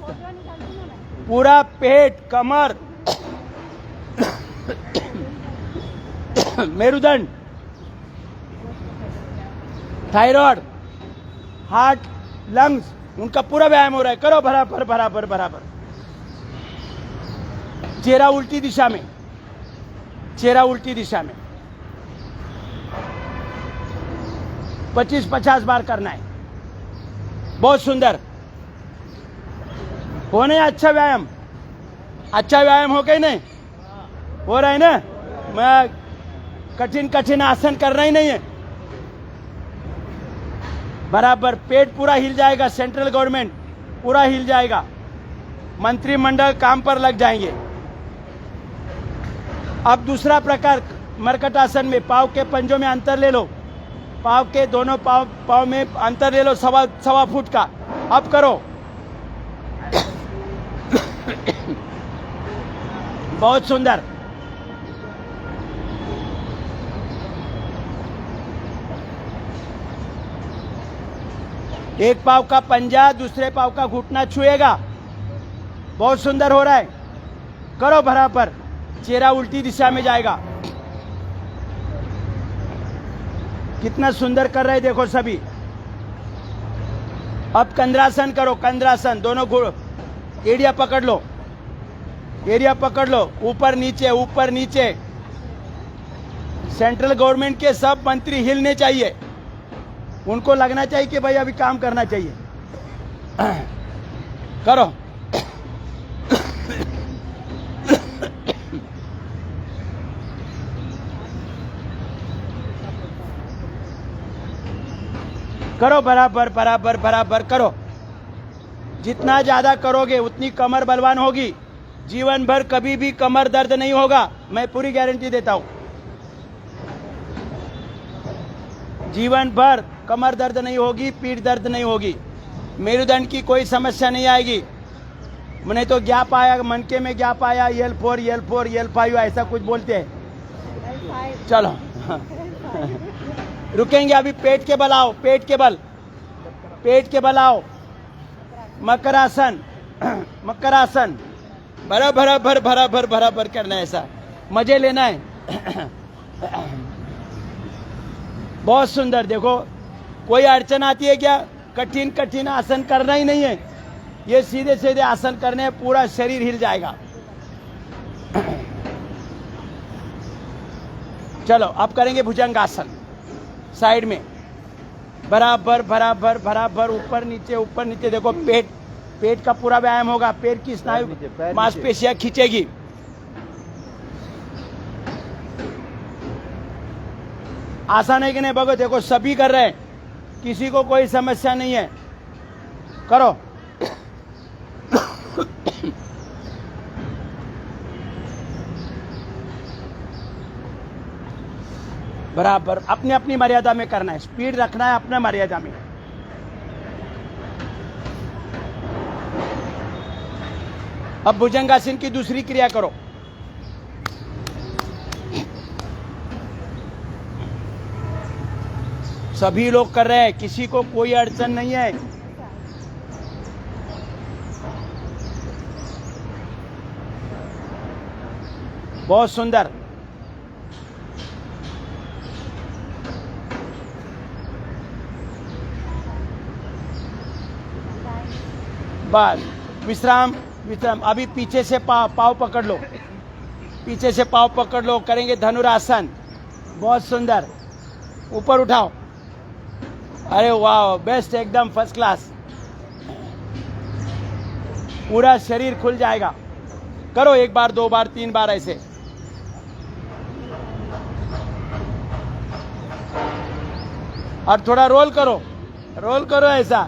पूरा पेट, कमर, मेरुदंड, थायराइड, हार्ट, लंग्स, उनका पूरा व्यायाम हो रहा है। करो बराबर बराबर बराबर। चेहरा उल्टी दिशा में, चेहरा उल्टी दिशा में। 25-50 बार करना है। बहुत सुंदर होने। अच्छा व्यायाम, अच्छा व्यायाम हो गई नहीं? हो रहा है ना? मैं कठिन कठिन आसन करना ही नहीं है। बराबर पेट पूरा हिल जाएगा, सेंट्रल गवर्नमेंट पूरा हिल जाएगा, मंत्रिमंडल काम पर लग जाएंगे। अब दूसरा प्रकार मरकट आसन में पाँव के पंजों में अंतर ले लो, पाँव के दोनों पाँव में अंतर ले लो, सवा फुट का। अब करो। बहुत सुंदर। एक पाँव का पंजा दूसरे पाँव का घुटना छुएगा। बहुत सुंदर हो रहा है। करो बराबर। चेहरा उल्टी दिशा में जाएगा। कितना सुंदर कर रहे देखो सभी। अब कंद्रासन करो, कंद्रासन। दोनों एरिया पकड़ लो, एरिया पकड़ लो, ऊपर नीचे ऊपर नीचे। सेंट्रल गवर्नमेंट के सब मंत्री हिलने चाहिए, उनको लगना चाहिए कि भाई अभी काम करना चाहिए। करो। करो बराबर बराबर बराबर करो। जितना ज्यादा करोगे उतनी कमर बलवान होगी। जीवन भर कभी भी कमर दर्द नहीं होगा, मैं पूरी गारंटी देता हूं। जीवन भर कमर दर्द नहीं होगी, पीठ दर्द नहीं होगी, मेरुदंड की कोई समस्या नहीं आएगी। मैंने तो गैप आया, मनके में गैप आया, L4 L4 L5 ऐसा कुछ बोलते हैं। चलो रुकेंगे अभी, पेट के बल आओ, पेट के बल, पेट के बल आओ। मकरासन, मकरासन, बराबर बराबर बराबर करना है, ऐसा मजे लेना है। बहुत सुंदर। देखो कोई अड़चन आती है क्या? कठिन कठिन आसन करना ही नहीं है, ये सीधे सीधे आसन करने हैं, पूरा शरीर हिल जाएगा। चलो अब करेंगे भुजंगासन, साइड में बराबर बराबर बराबर, ऊपर नीचे। देखो पेट का पूरा व्यायाम होगा, पेट की स्नायु मांसपेशियां खींचेगी। आसान है कि नहीं भगत? देखो सभी कर रहे हैं, किसी को कोई समस्या नहीं है, करो। बराबर अपनी अपनी मर्यादा में करना है, स्पीड रखना है अपना मर्यादा में। अब भुजंगासन की दूसरी क्रिया करो। सभी लोग कर रहे हैं, किसी को कोई अड़चन नहीं है। बहुत सुंदर। बस विश्राम विश्राम। अभी पीछे से पाँव पकड़ लो, पीछे से पाँव पकड़ लो। करेंगे धनुरासन। बहुत सुंदर। ऊपर उठाओ। अरे वाह, बेस्ट, एकदम फर्स्ट क्लास। पूरा शरीर खुल जाएगा। करो 1 बार 2 बार 3 बार ऐसे। और थोड़ा रोल करो, रोल करो ऐसा।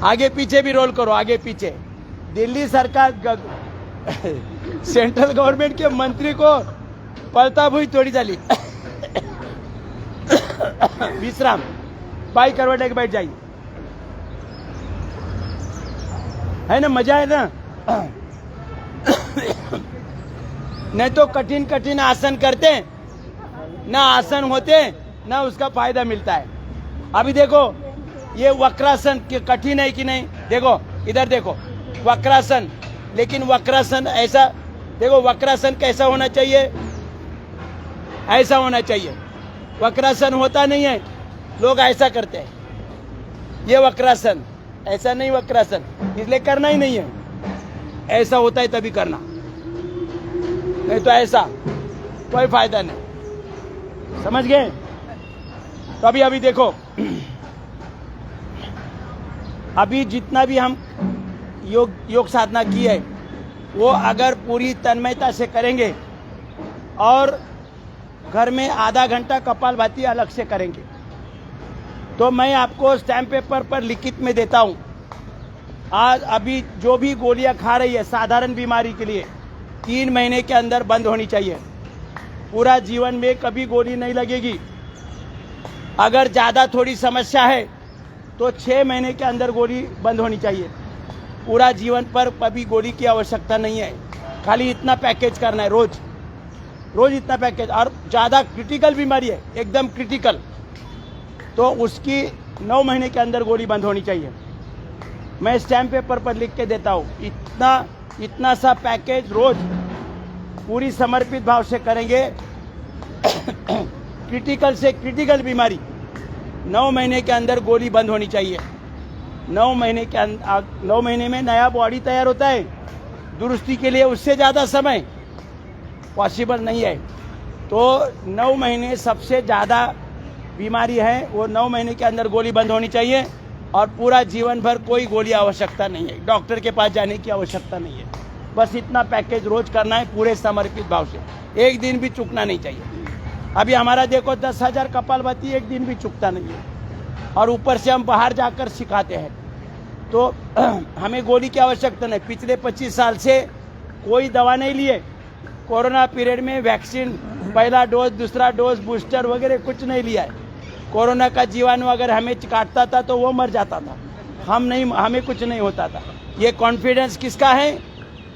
आगे पीछे भी रोल करो, आगे पीछे। दिल्ली सरकार सेंट्रल गवर्नमेंट के मंत्री को पलता भुई थोड़ी डाली। विश्राम। बाई करवट एक बैठ जाइए, है ना? मजा है ना? नहीं तो कठिन कठिन आसन करते, ना आसन होते, ना उसका फायदा मिलता है। अभी देखो ये वक्रासन कठिन है कि नहीं? देखो इधर देखो, वक्रासन। लेकिन वक्रासन ऐसा देखो, वक्रासन कैसा होना चाहिए? ऐसा होना चाहिए। वक्रासन होता नहीं है, लोग ऐसा करते हैं। ये वक्रासन, ऐसा नहीं वक्रासन, इसलिए करना ही नहीं है। ऐसा होता है तभी करना, नहीं तो ऐसा कोई फायदा नहीं। समझ गए? तो अभी देखो, अभी जितना भी हम योग साधना की है, वो अगर पूरी तन्मयता से करेंगे और घर में आधा घंटा कपालभाति अलग से करेंगे, तो मैं आपको स्टैम्प पेपर पर लिखित में देता हूँ। आज अभी जो भी गोलियां खा रही है साधारण बीमारी के लिए, 3 महीने के अंदर बंद होनी चाहिए। पूरा जीवन में कभी गोली नहीं लगेगी। अगर ज़्यादा थोड़ी समस्या है तो 6 महीने के अंदर गोली बंद होनी चाहिए। पूरा जीवन पर कभी गोली की आवश्यकता नहीं है। खाली इतना पैकेज करना है, रोज इतना पैकेज। और ज़्यादा क्रिटिकल बीमारी है, एकदम क्रिटिकल, तो उसकी 9 महीने के अंदर गोली बंद होनी चाहिए। मैं स्टैम्प पेपर पर लिख के देता हूँ। इतना सा पैकेज रोज पूरी समर्पित भाव से करेंगे। क्रिटिकल से क्रिटिकल बीमारी 9 महीने के अंदर गोली बंद होनी चाहिए। 9 महीने में नया बॉडी तैयार होता है। दुरुस्ती के लिए उससे ज़्यादा समय पॉसिबल नहीं है। तो 9 महीने सबसे ज़्यादा बीमारी है, वो 9 महीने के अंदर गोली बंद होनी चाहिए। और पूरा जीवन भर कोई गोली आवश्यकता नहीं है, डॉक्टर के पास जाने की आवश्यकता नहीं है। बस इतना पैकेज रोज करना है पूरे समर्पित भाव से। एक दिन भी चूकना नहीं चाहिए। अभी हमारा देखो 10,000 कपालभाति एक दिन भी चूकता नहीं है, और ऊपर से हम बाहर जाकर सिखाते हैं। तो हमें गोली की आवश्यकता नहीं। पिछले 25 साल से कोई दवा नहीं लिए। कोरोना पीरियड में वैक्सीन पहला डोज, दूसरा डोज, बूस्टर वगैरह कुछ नहीं लिया है। कोरोना का जीवाणु अगर हमें काटता था तो वो मर जाता था, हमें कुछ नहीं होता था। ये कॉन्फिडेंस किसका है?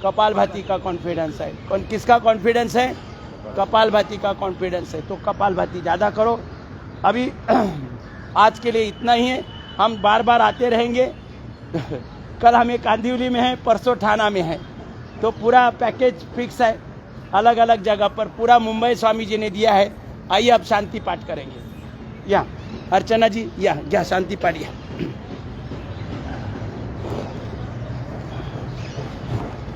कपालभाति का कॉन्फिडेंस है। किसका कॉन्फिडेंस है? कपालभाति का कॉन्फिडेंस है। तो कपालभाति ज़्यादा करो। अभी आज के लिए इतना ही है, हम बार बार आते रहेंगे। कल हमें कांदिवली में है, परसों ठाणा में है, तो पूरा पैकेज फिक्स है, अलग अलग जगह पर। पूरा मुंबई स्वामी जी ने दिया है। आइए अब शांति पाठ करेंगे। या अर्चना जी, या शांति पाठ।